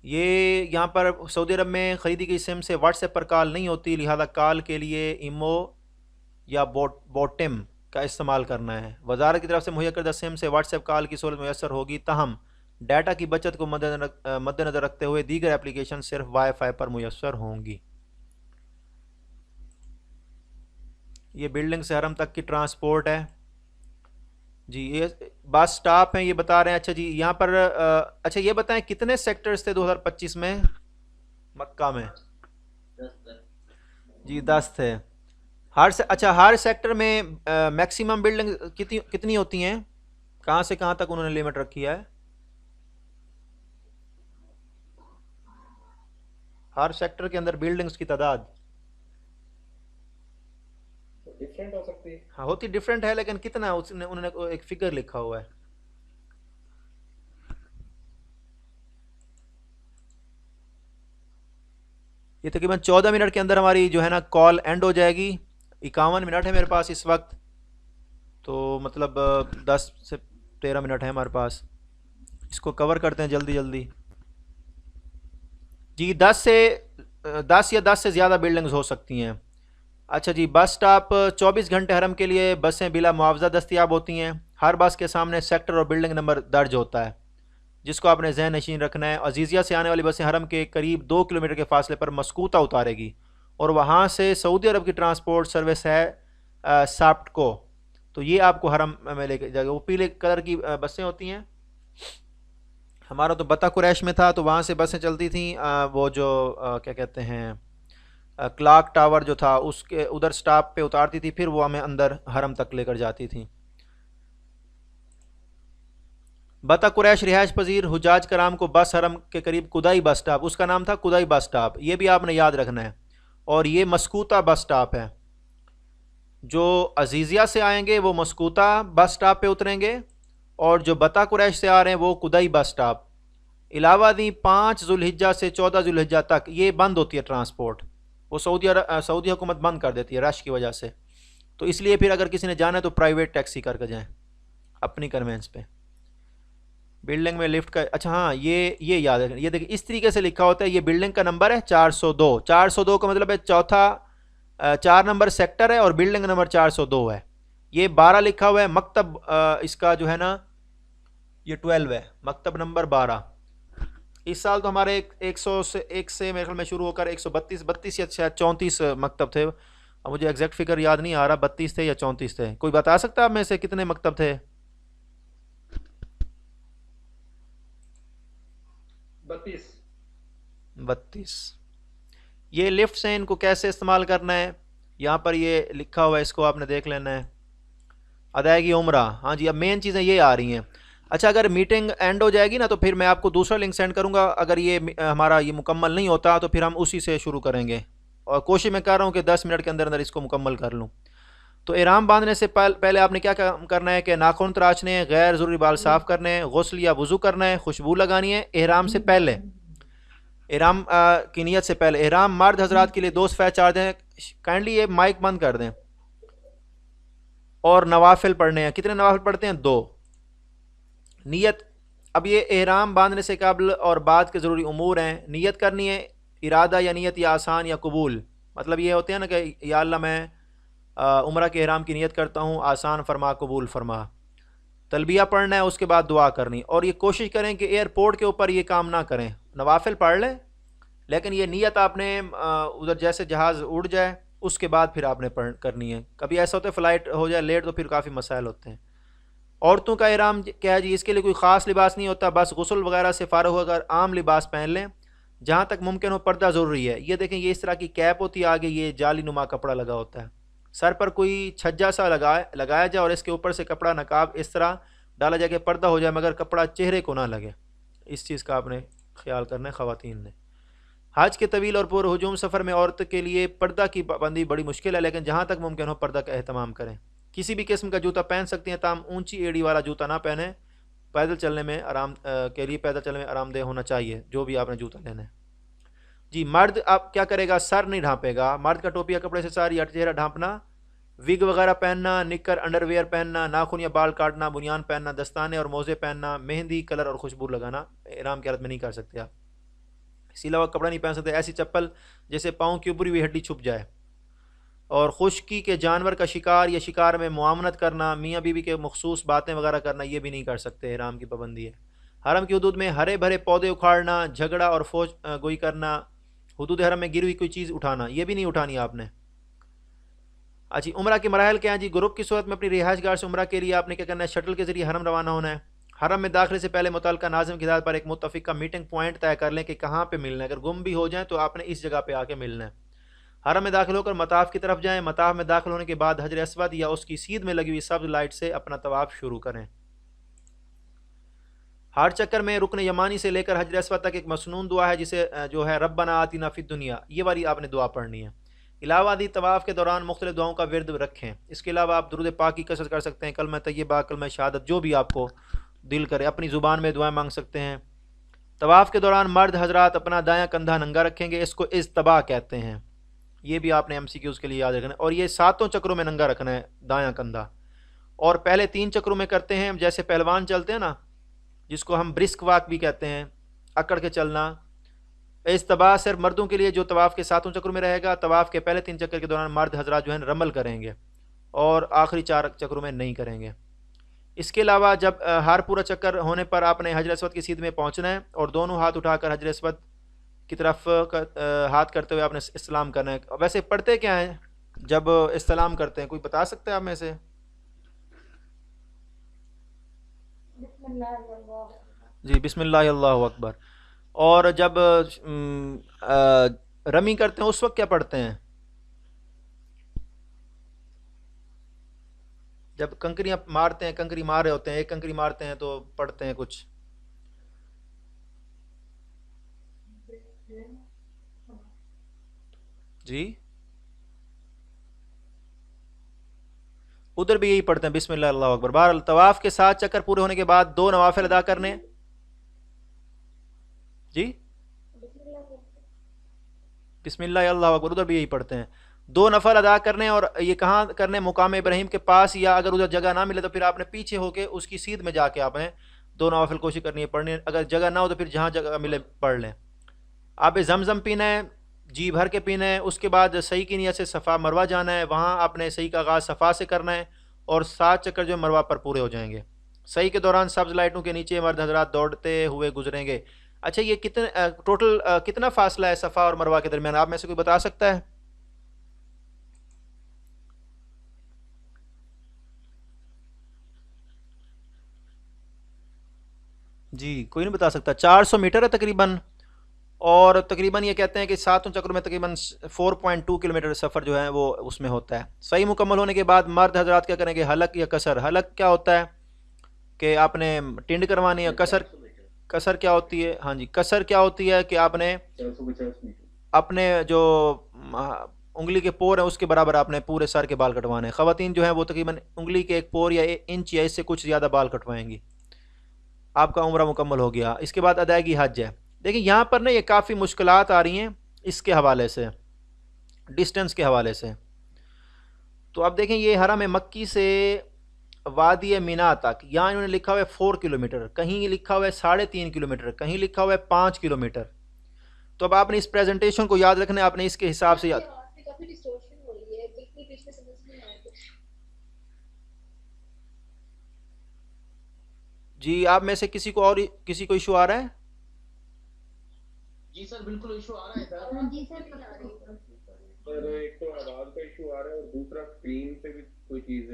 یہ یہاں پر سعودی عرب میں خریدی گئی سم سے واٹس ایپ پر کال نہیں ہوتی، لہٰذا کال کے لیے ایمو یا بوٹم کا استعمال کرنا ہے. وزارت کی طرف سے مہیا کردہ سم سے واٹس ایپ کال کی سہولت میسر ہوگی، تاہم ڈیٹا کی بچت کو مد نظر رکھتے ہوئے دیگر اپلیکیشن صرف وائی فائی پر میسر ہوں گی. یہ بلڈنگ سے حرم تک کی ٹرانسپورٹ ہے جی. یہ بس سٹاپ ہیں یہ بتا رہے ہیں. اچھا جی یہاں پر اچھا یہ بتائیں کتنے سیکٹرز تھے 2025 میں مکہ میں؟ جی 10 تھے. اچھا ہر سیکٹر میں میکسیمم بلڈنگ کتنی ہوتی ہیں؟ کہاں سے کہاں تک انہوں نے لمٹ رکھی ہے؟ ہر سیکٹر کے اندر بلڈنگز کی تعداد ڈفرینٹ ہو سکتی ہے؟ ہاں ہوتی ڈفرینٹ ہے، لیکن کتنا انہوں نے ایک فگر لکھا ہوا ہے. یہ تقریباً 14 منٹ کے اندر ہماری جو ہے نا کال اینڈ ہو جائے گی. 51 منٹ ہے میرے پاس اس وقت، تو مطلب 10 سے 13 منٹ ہے ہمارے پاس. اس کو کور کرتے ہیں جلدی جلدی. جی 10 یا 10 سے زیادہ بلڈنگز ہو سکتی ہیں. اچھا جی، بس سٹاپ 24 گھنٹے حرم کے لیے بسیں بلا معاوضہ دستیاب ہوتی ہیں. ہر بس کے سامنے سیکٹر اور بلڈنگ نمبر درج ہوتا ہے، جس کو آپ نے ذہن نشین رکھنا ہے. عزیزیہ سے آنے والی بسیں حرم کے قریب 2 کلومیٹر کے فاصلے پر مسکوتا اتارے گی، اور وہاں سے سعودی عرب کی ٹرانسپورٹ سروس ہے سافٹ کو، تو یہ آپ کو حرم میں لے کے جائے گا. وہ پیلے کلر کی بسیں ہوتی ہیں. ہمارا تو بتا قریش میں تھا، تو وہاں سے بسیں چلتی تھیں. وہ جو کیا کہتے ہیں کلاک ٹاور جو تھا اس کے ادھر سٹاپ پہ اتارتی تھی، پھر وہ ہمیں اندر حرم تک لے کر جاتی تھیں. بتا قریش رہائش پذیر حجاج کرام کو بس حرم کے قریب کدائی بس سٹاپ، اس کا نام تھا کدائی بس سٹاپ، یہ بھی آپ نے یاد رکھنا ہے. اور یہ مسکوتا بس سٹاپ ہے. جو عزیزیہ سے آئیں گے وہ مسکوتا بس سٹاپ پہ اتریں گے، اور جو بتا قریش سے آ رہے ہیں وہ کدائی بس سٹاپ. علاوہ دی 5 ذوالحجہ سے 14 ذوالحجہ تک یہ بند ہوتی ہے ٹرانسپورٹ. وہ سعودی حکومت بند کر دیتی ہے رش کی وجہ سے. تو اس لیے پھر اگر کسی نے جانا ہے تو پرائیویٹ ٹیکسی کر کے جائیں اپنی کنوینس پہ. بلڈنگ میں لفٹ کا اچھا ہاں یہ یاد رکھیں. یہ دیکھیں اس طریقے سے لکھا ہوتا ہے. یہ بلڈنگ کا نمبر ہے 402. 402 کا مطلب ہے چوتھا 4 نمبر سیکٹر ہے، اور بلڈنگ نمبر 402 ہے. یہ 12 لکھا ہوا ہے. مکتب اس کا جو ہے نا یہ 12 ہے، مکتب نمبر 12. اس سال تو ہمارے 100 سے ایک سے میرے خیال میں شروع ہو کر 132 یا شاید 34 مکتب تھے. اب مجھے ایگزیکٹ فگر یاد نہیں آ رہا، 32 تھے یا 34 تھے. کوئی بتا سکتا آپ میں سے کتنے مکتب تھے؟ 32. یہ لفٹس ہیں، ان کو کیسے استعمال کرنا ہے یہاں پر یہ لکھا ہوا ہے، اس کو آپ نے دیکھ لینا ہے. ادائیگی عمرہ، ہاں جی اب مین چیزیں یہ آ رہی ہیں. اچھا اگر میٹنگ اینڈ ہو جائے گی نا تو پھر میں آپ کو دوسرا لنک سینڈ کروں گا. اگر یہ ہمارا یہ مکمل نہیں ہوتا تو پھر ہم اسی سے شروع کریں گے، اور کوشش میں کر رہا ہوں کہ 10 منٹ کے اندر اندر اس کو مکمل کر لوں. تو احرام باندھنے سے پہلے آپ نے کیا کرنا ہے کہ ناخن تراشنے ہیں، غیر ضروری بال صاف کرنے ہیں، غسل یا وضو کرنا ہے، خوشبو لگانی ہے احرام سے پہلے، احرام کی نیت سے پہلے. احرام مرد حضرات کے لیے 2 صفحہ 4 دیں. کائنڈلی یہ مائک بند کر دیں. اور نوافل پڑھنے ہیں. کتنے نوافل پڑھتے ہیں؟ 2. نیت، اب یہ احرام باندھنے سے قبل اور بعد کے ضروری امور ہیں. نیت کرنی ہے، ارادہ یا نیت یا آسان یا قبول. مطلب یہ ہوتے ہیں نا کہ یا اللہ میں عمرہ کے احرام کی نیت کرتا ہوں، آسان فرما قبول فرما. تلبیہ پڑھنا ہے، اس کے بعد دعا کرنی. اور یہ کوشش کریں کہ ایئرپورٹ کے اوپر یہ کام نہ کریں. نوافل پڑھ لیں، لیکن یہ نیت آپ نے ادھر جیسے جہاز اڑ جائے اس کے بعد پھر آپ نے کرنی ہے. کبھی ایسا ہوتا ہے فلائٹ ہو جائے لیٹ تو پھر کافی مسائل ہوتے ہیں. عورتوں کا احرام کیا ہے جی؟ اس کے لیے کوئی خاص لباس نہیں ہوتا، بس غسل وغیرہ سے فارغ ہو کر عام لباس پہن لیں. جہاں تک ممکن ہو پردہ ضروری ہے. یہ دیکھیں یہ اس طرح کی کیپ ہوتی ہے، آگے یہ جالی نما کپڑا لگا ہوتا ہے. سر پر کوئی چھجا سا لگایا جائے اور اس کے اوپر سے کپڑا نقاب اس طرح ڈالا جائے کہ پردہ ہو جائے، مگر کپڑا چہرے کو نہ لگے. اس چیز کا آپ نے خیال کرنا ہے خواتین نے. حج کے طویل اور پر ہجوم سفر میں عورت کے لیے پردہ کی پابندی بڑی مشکل ہے، لیکن جہاں تک ممکن ہو پردہ کا اہتمام کریں. کسی بھی قسم کا جوتا پہن سکتی ہیں، تاہم اونچی ایڑی والا جوتا نہ پہنیں. پیدل چلنے میں پیدل چلنے میں آرام دہ ہونا چاہیے جو بھی آپ نے جوتا لینا ہے. جی مرد آپ کیا کرے گا؟ سر نہیں ڈھانپے گا. مرد کا ٹوپی یا کپڑے سے ساری یا چہرہ ڈھانپنا، وگ وغیرہ پہننا، نکر انڈر ویئر پہننا، ناخن یا بال کاٹنا، بنیان پہننا، دستانے اور موزے پہننا، مہندی کلر اور خوشبو لگانا احرام کی حالت میں نہیں کر سکتے آپ. سلا ہوا کپڑا نہیں پہن سکتے، ایسی چپل جیسے پاؤں کی اوپری ہوئی ہڈی چھپ جائے. اور خشکی کے جانور کا شکار یا شکار میں معاونت کرنا، میاں بیوی کے مخصوص باتیں وغیرہ کرنا، یہ بھی نہیں کر سکتے، احرام کی پابندی ہے. حرم کی حدود میں ہرے بھرے پودے اکھاڑنا، جھگڑا اور فوج گوئی کرنا، حدود حرم میں گری ہوئی کوئی چیز اٹھانا، یہ بھی نہیں اٹھانی آپ نے. اچھی عمرہ کے مراحل کیا ہیں جی؟ گروپ کی صورت میں اپنی رہائش گاہ سے عمرہ کے لیے آپ نے کیا کرنا ہے؟ شٹل کے ذریعے حرم روانہ ہونا ہے. حرم میں داخلے سے پہلے متعلقہ ناظم کی ہدایت پر ایک متفقہ میٹنگ پوائنٹ طے کر لیں کہ کہاں پہ ملنا ہے. اگر گم بھی ہو جائیں تو آپ نے اس جگہ پہ آ کے ملنا ہے. حرم میں داخل ہو کر مطاف کی طرف جائیں. مطاف میں داخل ہونے کے بعد حجر اسود یا اس کی سیدھ میں لگی ہوئی سبز لائٹ سے اپنا طواف شروع کریں. ہر چکر میں رکن یمانی سے لے کر حجر اسود تک ایک مسنون دعا ہے جسے جو ہے ربنا آتنا فی الدنیا، یہ والی آپ نے دعا پڑھنی ہے. علاوہ دی طواف کے دوران مختلف دعاؤں کا ورد رکھیں. اس کے علاوہ آپ درود پاک کی کثرت کر سکتے ہیں، کلمہ طیبہ، کلمہ شہادت، جو بھی آپ کو دل کرے اپنی زبان میں دعائیں مانگ سکتے ہیں. طواف کے دوران مرد حضرات اپنا دایاں کندھا ننگا رکھیں گے، اس کو اضطباء کہتے ہیں. یہ بھی آپ نے MCQs کے لیے یاد رکھنا ہے. اور یہ 7 چکروں میں ننگا رکھنا ہے دایاں کندھا. اور پہلے 3 چکروں میں کرتے ہیں جیسے پہلوان چلتے ہیں نا، جس کو ہم برسک واک بھی کہتے ہیں، اکڑ کے چلنا. اضطباء صرف مردوں کے لیے جو طواف کے 7 چکروں میں رہے گا. طواف کے پہلے 3 چکر کے دوران مرد حضرات جو ہیں رمل کریں گے اور آخری 4 چکروں میں نہیں کریں گے. اس کے علاوہ جب ہر پورا چکر ہونے پر آپ نے حجر اسود کی سیدھ میں پہنچنا ہے اور دونوں ہاتھ اٹھا کر حجر اسود کی طرف ہاتھ کرتے ہوئے آپ نے استلام کرنا ہے. ویسے پڑھتے کیا ہیں جب استلام کرتے ہیں، کوئی بتا سکتا ہے آپ میں سے؟ بسم اللہ اللہ. جی بسم اللہ اللہ اکبر. اور جب رمی کرتے ہیں اس وقت کیا پڑھتے ہیں؟ جب کنکریاں مارتے ہیں، کنکری مار رہے ہوتے ہیں، ایک کنکری مارتے ہیں تو پڑھتے ہیں کچھ. جی ادھر بھی یہی پڑھتے ہیں بسم اللہ اللہ اکبر. بہرحال طواف کے 7 چکر پورے ہونے کے بعد 2 نوافل ادا کرنے. جی بسم اللہ اللہ اکبر ادھر بھی یہی پڑھتے ہیں. 2 نفل ادا کرنے. اور یہ کہاں کرنے؟ مقام ابراہیم کے پاس، یا اگر ادھر جگہ نہ ملے تو پھر آپ نے پیچھے ہو کے اس کی سیدھ میں جا کے آپ نے 2 نوافل کوشش کرنی ہے پڑھنی ہے. اگر جگہ نہ ہو تو پھر جہاں جگہ ملے پڑھ لیں. آپ زمزم پینا ہے، جی بھر کے پینا ہے. اس کے بعد صحیح کی نیت سے صفا مروہ جانا ہے، وہاں آپ نے صحیح کا آغاز صفا سے کرنا ہے اور 7 چکر جو مروہ پر پورے ہو جائیں گے. صحیح کے دوران سبز لائٹوں کے نیچے مرد حضرات دوڑتے ہوئے گزریں گے. اچھا یہ ٹوٹل کتنا فاصلہ ہے صفا اور مروہ کے درمیان؟ آپ میں سے کوئی بتا سکتا ہے؟ جی کوئی نہیں بتا سکتا. 400 میٹر ہے تقریباً. اور تقریباً یہ کہتے ہیں کہ 7 چکروں میں تقریباً 4.2 کلومیٹر سفر جو ہے وہ اس میں ہوتا ہے. صحیح مکمل ہونے کے بعد مرد حضرات کیا کریں گے؟ حلق یا قصر. حلق کیا ہوتا ہے کہ آپ نے ٹنڈ کروانی ہے. قصر کیا ہوتی ہے؟ ہاں جی قصر کیا ہوتی ہے کہ آپ نے 450 میٹر اپنے جو انگلی کے پور ہیں اس کے برابر آپ نے پورے سر کے بال کٹوانے ہیں. خواتین جو ہیں وہ تقریباً انگلی کے 1 پور یا انچ یا اس سے کچھ زیادہ بال کٹوائیں گی. آپ کا عمرہ مکمل ہو گیا. اس کے بعد ادائیگی حج ہے. دیکھیں یہاں پر نا یہ کافی مشکلات آ رہی ہیں اس کے حوالے سے، ڈسٹنس کے حوالے سے. تو اب دیکھیں یہ حرم مکی سے وادی مینا تک، یہاں انہوں نے لکھا ہوا ہے 4 کلومیٹر، کہیں لکھا ہوا ہے 3.5 کلومیٹر، کہیں لکھا ہوا ہے 5 کلومیٹر. تو اب آپ نے اس پریزنٹیشن کو یاد رکھنا ہے، آپ نے اس کے حساب سے یاد. کافی ڈسٹورشن ہو رہی ہے، بالکل بیچ میں سمجھ نہیں آیا کچھ. جی آپ میں سے کسی کو ایشو آ رہا ہے؟ جی سر بالکل ایشو آ رہا ہے سر. جی سر سر ایک تو آواز کا ایشو آ رہا ہے اور دوسرا اسکرین پہ بھی کوئی چیز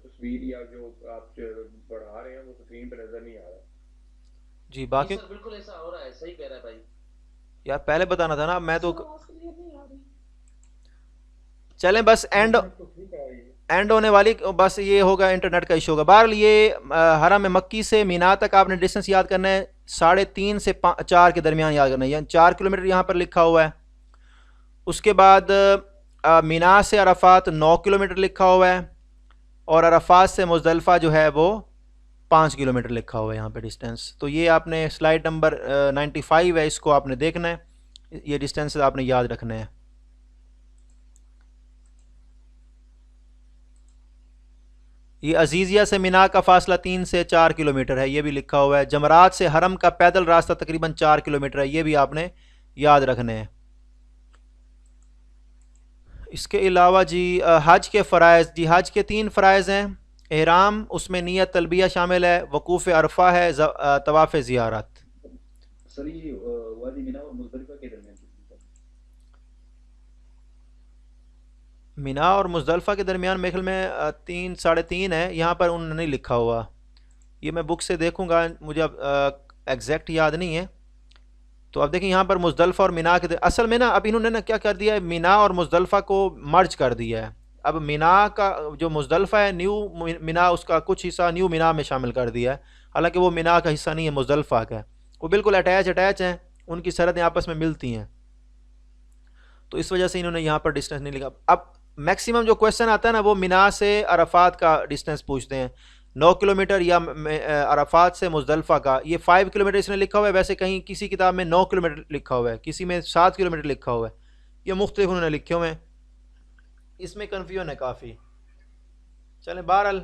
تصویر یا جو آپ بڑھا رہے ہیں وہ اسکرین پہ نظر نہیں آ رہا. جی باقی سر بالکل ایسا ہو رہا ہے، صحیح کہہ رہا ہے بھائی. یار پہلے بتانا تھا نا. میں تو آواز کلیئر نہیں آ رہی. چلیں بس اینڈ ہونے والی، بس یہ ہوگا انٹرنیٹ کا ایشو ہوگا. بہرحال یہ حرم مکی سے مینا تک آپ نے ڈسٹنس یاد کرنا ہے 3.5 سے 4 کے درمیان یاد کرنا ہے، یعنی 4 کلومیٹر یہاں پر لکھا ہوا ہے. اس کے بعد مینا سے عرفات 9 کلومیٹر لکھا ہوا ہے اور عرفات سے مزدلفہ جو ہے وہ 5 کلومیٹر لکھا ہوا ہے یہاں پہ ڈسٹینس. تو یہ آپ نے سلائیڈ نمبر 95 ہے، اس کو آپ نے دیکھنا ہے. یہ ڈسٹینس آپ نے یاد رکھنا ہے. یہ عزیزیہ سے مینا کا فاصلہ 3 سے 4 کلومیٹر ہے، یہ بھی لکھا ہوا ہے. جمرات سے حرم کا پیدل راستہ تقریباً 4 کلومیٹر ہے، یہ بھی آپ نے یاد رکھنے ہیں. اس کے علاوہ جی حج کے فرائض، جی حج کے 3 فرائض ہیں. احرام، اس میں نیت تلبیہ شامل ہے، وقوف عرفہ ہے، طواف زیارت. سر یہ وادی مینا اور مزدلفہ کے درمیان مینا اور مزدلفہ کے درمیان میرے خیال میں 3 ساڑھے 3 ہے، یہاں پر انہوں نے نہیں لکھا ہوا. یہ میں بک سے دیکھوں گا، مجھے اب ایگزیکٹ یاد نہیں ہے. تو اب دیکھیں یہاں پر مزدلفہ اور مینا کے اصل میں نا اب انہوں نے نا کیا کر دیا ہے، مینا اور مزدلفہ کو مرج کر دیا ہے. اب مینا کا جو مزدلفہ ہے نیو مینا، اس کا کچھ حصہ نیو مینا میں شامل کر دیا ہے، حالانکہ وہ مینا کا حصہ نہیں ہے، مزدلفہ کا ہے. وہ بالکل اٹیچ ہیں، ان کی سرحدیں آپس میں ملتی ہیں. تو اس وجہ سے انہوں نے یہاں پر ڈسٹینس نہیں لکھا. اب میکسیمم جو کویشچن آتا ہے نا وہ مینا سے عرفات کا ڈسٹینس پوچھتے ہیں, 9 کلومیٹر یا عرفات سے مزدلفہ کا. یہ 5 کلومیٹر اس نے لکھا ہوا ہے, ویسے کہیں کسی کتاب میں 9 کلومیٹر لکھا ہوا ہے, کسی میں 7 کلومیٹر لکھا ہوا ہے. یہ مختلف انہوں نے لکھے ہوئے ہیں, اس میں کنفیوژن ہے کافی. چلیں بہرحال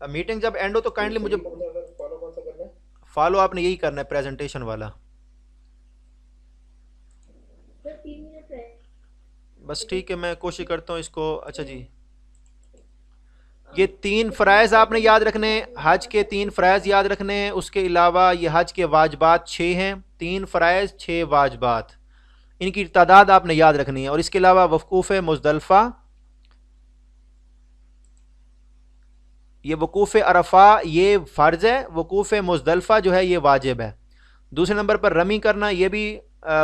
میٹنگ جب اینڈ ہو تو کائنڈلی مجھے فالو کون سا کرنا ہے؟ فالو آپ نے یہی کرنا ہے پریزنٹیشن والا. سر 3 منٹ رہے. بس ٹھیک ہے, میں کوشش کرتا ہوں اس کو. اچھا جی, یہ 3 فرائض آپ نے یاد رکھنے ہیں, حج کے 3 فرائض یاد رکھنے ہیں. اس کے علاوہ یہ حج کے واجبات 6 ہیں, 3 فرائض 6 واجبات, ان کی تعداد آپ نے یاد رکھنی ہے. اور اس کے علاوہ وقوف مزدلفہ, یہ وقوف عرفہ یہ فرض ہے, وقوف مزدلفہ جو ہے یہ واجب ہے. دوسرے نمبر پر رمی کرنا یہ بھی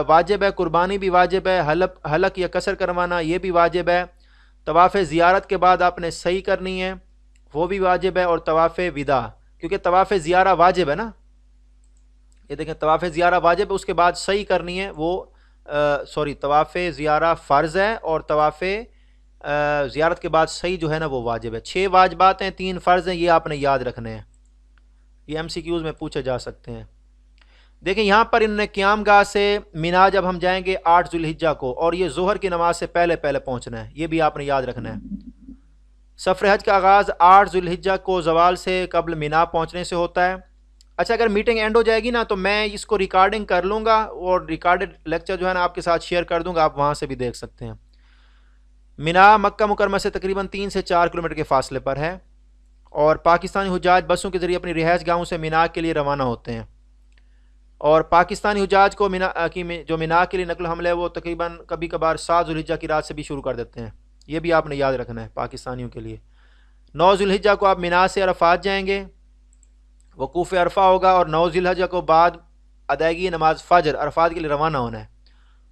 واجب ہے, قربانی بھی واجب ہے, حلق یا قصر کروانا یہ بھی واجب ہے. طواف زیارت کے بعد آپ نے سعی کرنی ہے, وہ بھی واجب ہے. اور طواف وداع, کیونکہ طواف زیارہ واجب ہے نا, یہ دیکھیں طواف زیارہ واجب ہے, اس کے بعد سعی کرنی ہے وہ طواف زیارہ فرض ہے اور طواف زیارت کے بعد سعی جو ہے نا وہ واجب ہے. 6 واجبات ہیں, 3 فرض ہیں, یہ آپ نے یاد رکھنے ہیں. یہ MCQs میں پوچھے جا سکتے ہیں. دیکھیں یہاں پر انہوں نے قیام گاہ سے مینا جب ہم جائیں گے 8 ذوالحجہ کو, اور یہ ظہر کی نماز سے پہلے پہنچنا ہے, یہ بھی آپ نے یاد رکھنا ہے. سفر حج کا آغاز 8 ذوالحجہ کو زوال سے قبل مینا پہنچنے سے ہوتا ہے. اچھا, اگر میٹنگ اینڈ ہو جائے گی نا تو میں اس کو ریکارڈنگ کر لوں گا اور ریکارڈڈ لیکچر جو ہے نا آپ کے ساتھ شیئر کر دوں گا, آپ وہاں سے بھی دیکھ سکتے ہیں. مینا مکہ مکرمہ سے تقریباً 3 سے 4 کلومیٹر کے فاصلے پر ہے, اور پاکستانی حجاج بسوں کے ذریعے اپنی رہائش گاہوں سے مینا کے لیے روانہ ہوتے ہیں. اور پاکستانی حجاج کو جو مینا کے لیے نقل و حمل ہے وہ تقریباً کبھی کبھار 7 ذوالحجہ کی رات سے بھی شروع کر دیتے ہیں, یہ بھی آپ نے یاد رکھنا ہے پاکستانیوں کے لیے. 9 ذوالحجہ کو آپ مینا سے عرفات جائیں گے, وقوف عرفہ ہوگا, اور 9 ذوالحجہ کو بعد ادائیگی نماز فجر عرفات کے لیے روانہ ہونا ہے.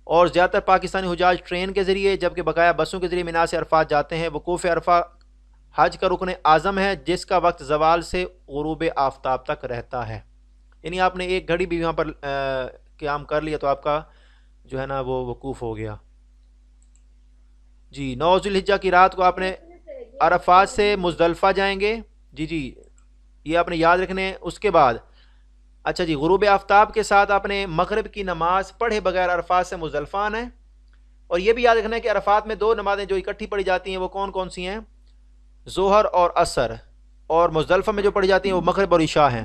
اور زیادہ تر پاکستانی حجاج ٹرین کے ذریعے جبکہ بقایا بسوں کے ذریعے مینا سے عرفات جاتے ہیں. وقوف عرفہ حج کا رکن اعظم ہے جس کا وقت زوال سے غروب آفتاب تک رہتا ہے. یعنی آپ نے 1 گھڑی بھی وہاں پر قیام کر لیا تو آپ کا جو ہے نا وہ وقوف ہو گیا. جی 9 ذوالحجہ کی رات کو آپ نے عرفات سے مزدلفہ جائیں گے. جی یہ آپ نے یاد رکھنے. اس کے بعد اچھا جی, غروب آفتاب کے ساتھ آپ نے مغرب کی نماز پڑھے بغیر عرفات سے مزدلفہ آنا ہے. اور یہ بھی یاد رکھنا ہے کہ عرفات میں 2 نمازیں جو اکٹھی پڑھی جاتی ہیں وہ کون کون سی ہیں, ظہر اور عصر. اور مزدلفہ میں جو پڑھی جاتی ہیں وہ مغرب اور عشاء ہیں.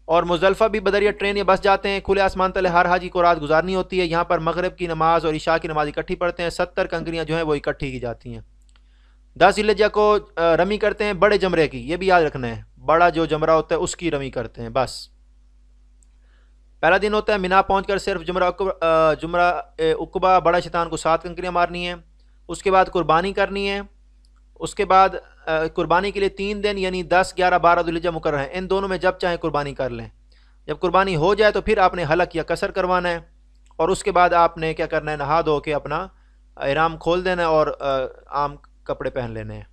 اور مزدلفہ بھی بدریہ ٹرین یا بس جاتے ہیں, کھلے آسمان تلے ہر حاجی کو رات گزارنی ہوتی ہے. یہاں پر مغرب کی نماز اور عشاء کی نماز اکٹھی پڑھتے ہیں. 70 کنکریاں جو ہیں وہ اکٹھی کی جاتی ہیں. 10 ذوالحجہ کو رمی کرتے ہیں بڑے جمرے کی, یہ بھی یاد رکھنا ہے, بڑا جو جمرہ ہوتا ہے اس کی رمی کرتے ہیں. بس پہلا دن ہوتا ہے مینا پہنچ کر صرف جمرہ عقبہ بڑا شیطان کو 7 کنکریاں مارنی ہیں. اس کے بعد قربانی کرنی ہے. اس کے بعد قربانی کے لیے 3 دن یعنی 10, 11, 12 ذوالحجہ مقرر ہیں. ان دونوں میں جب چاہیں قربانی کر لیں. جب قربانی ہو جائے تو پھر آپ نے حلق یا قصر کروانا ہے, اور اس کے بعد آپ نے کیا کرنا ہے, نہا دھو کے اپنا احرام کھول دینا ہے اور عام کپڑے پہن لینے ہیں.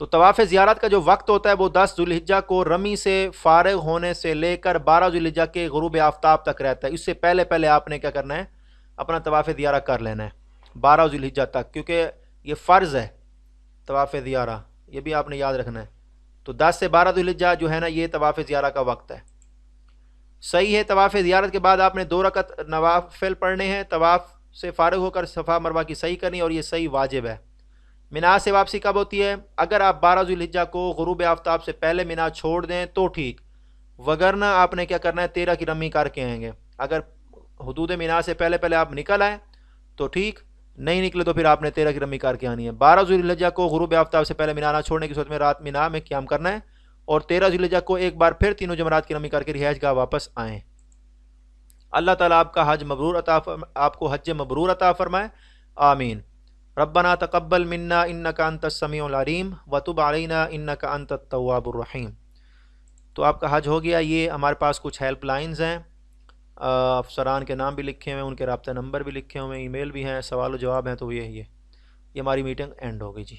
تو طواف زیارت کا جو وقت ہوتا ہے وہ 10 ذوالحجہ کو رمی سے فارغ ہونے سے لے کر 12 ذوالحجہ کے غروب آفتاب تک رہتا ہے. اس سے پہلے آپ نے کیا کرنا ہے, اپنا طواف زیارہ کر لینا ہے 12 ذوالحجہ تک, کیونکہ یہ فرض ہے طواف زیارہ, یہ بھی آپ نے یاد رکھنا ہے. تو 10 سے 12 ذوالحجہ جو ہے نا یہ طواف زیارہ کا وقت ہے. صحیح ہے, طواف زیارت کے بعد آپ نے 2 رکعت نوافل پڑھنے ہیں. طواف سے فارغ ہو کر صفا مروہ کی صحیح کرنی, اور یہ صحیح واجب ہے. مینا سے واپسی کب ہوتی ہے, اگر آپ 12 ذوالحجہ کو غروب آفتاب سے پہلے مینا چھوڑ دیں تو ٹھیک, وگرنہ آپ نے کیا کرنا ہے 13 کی رمی کر کے آئیں گے. اگر حدود مینا سے پہلے آپ نکل آئیں تو ٹھیک, نہیں نکلے تو پھر آپ نے 13 کی رمی کر کے آنی ہے. 12 ذوالحجہ کو غروب آفتاب سے پہلے مینا نہ چھوڑنے کی صورت میں رات مینا میں قیام کرنا ہے, اور 13 ذوالحجہ کو ایک بار پھر تینوں جمرات کی رمی کر کے رہائش گاہ واپس آئیں. اللہ تعالیٰ آپ کا آپ کو حج مبرور عطا فرمائے, آمین. ربنا تقبل منا انک انت السمیع العلیم وتب علینا انک انت التواب الرحیم. تو آپ کا حج ہو گیا. یہ ہمارے پاس کچھ ہیلپ لائنز ہیں, افسران کے نام بھی لکھے ہوئے ہیں, ان کے رابطہ نمبر بھی لکھے ہوئے ہیں, ای میل بھی ہیں, سوال و جواب ہیں. تو یہ ہماری میٹنگ اینڈ ہو گئی جی.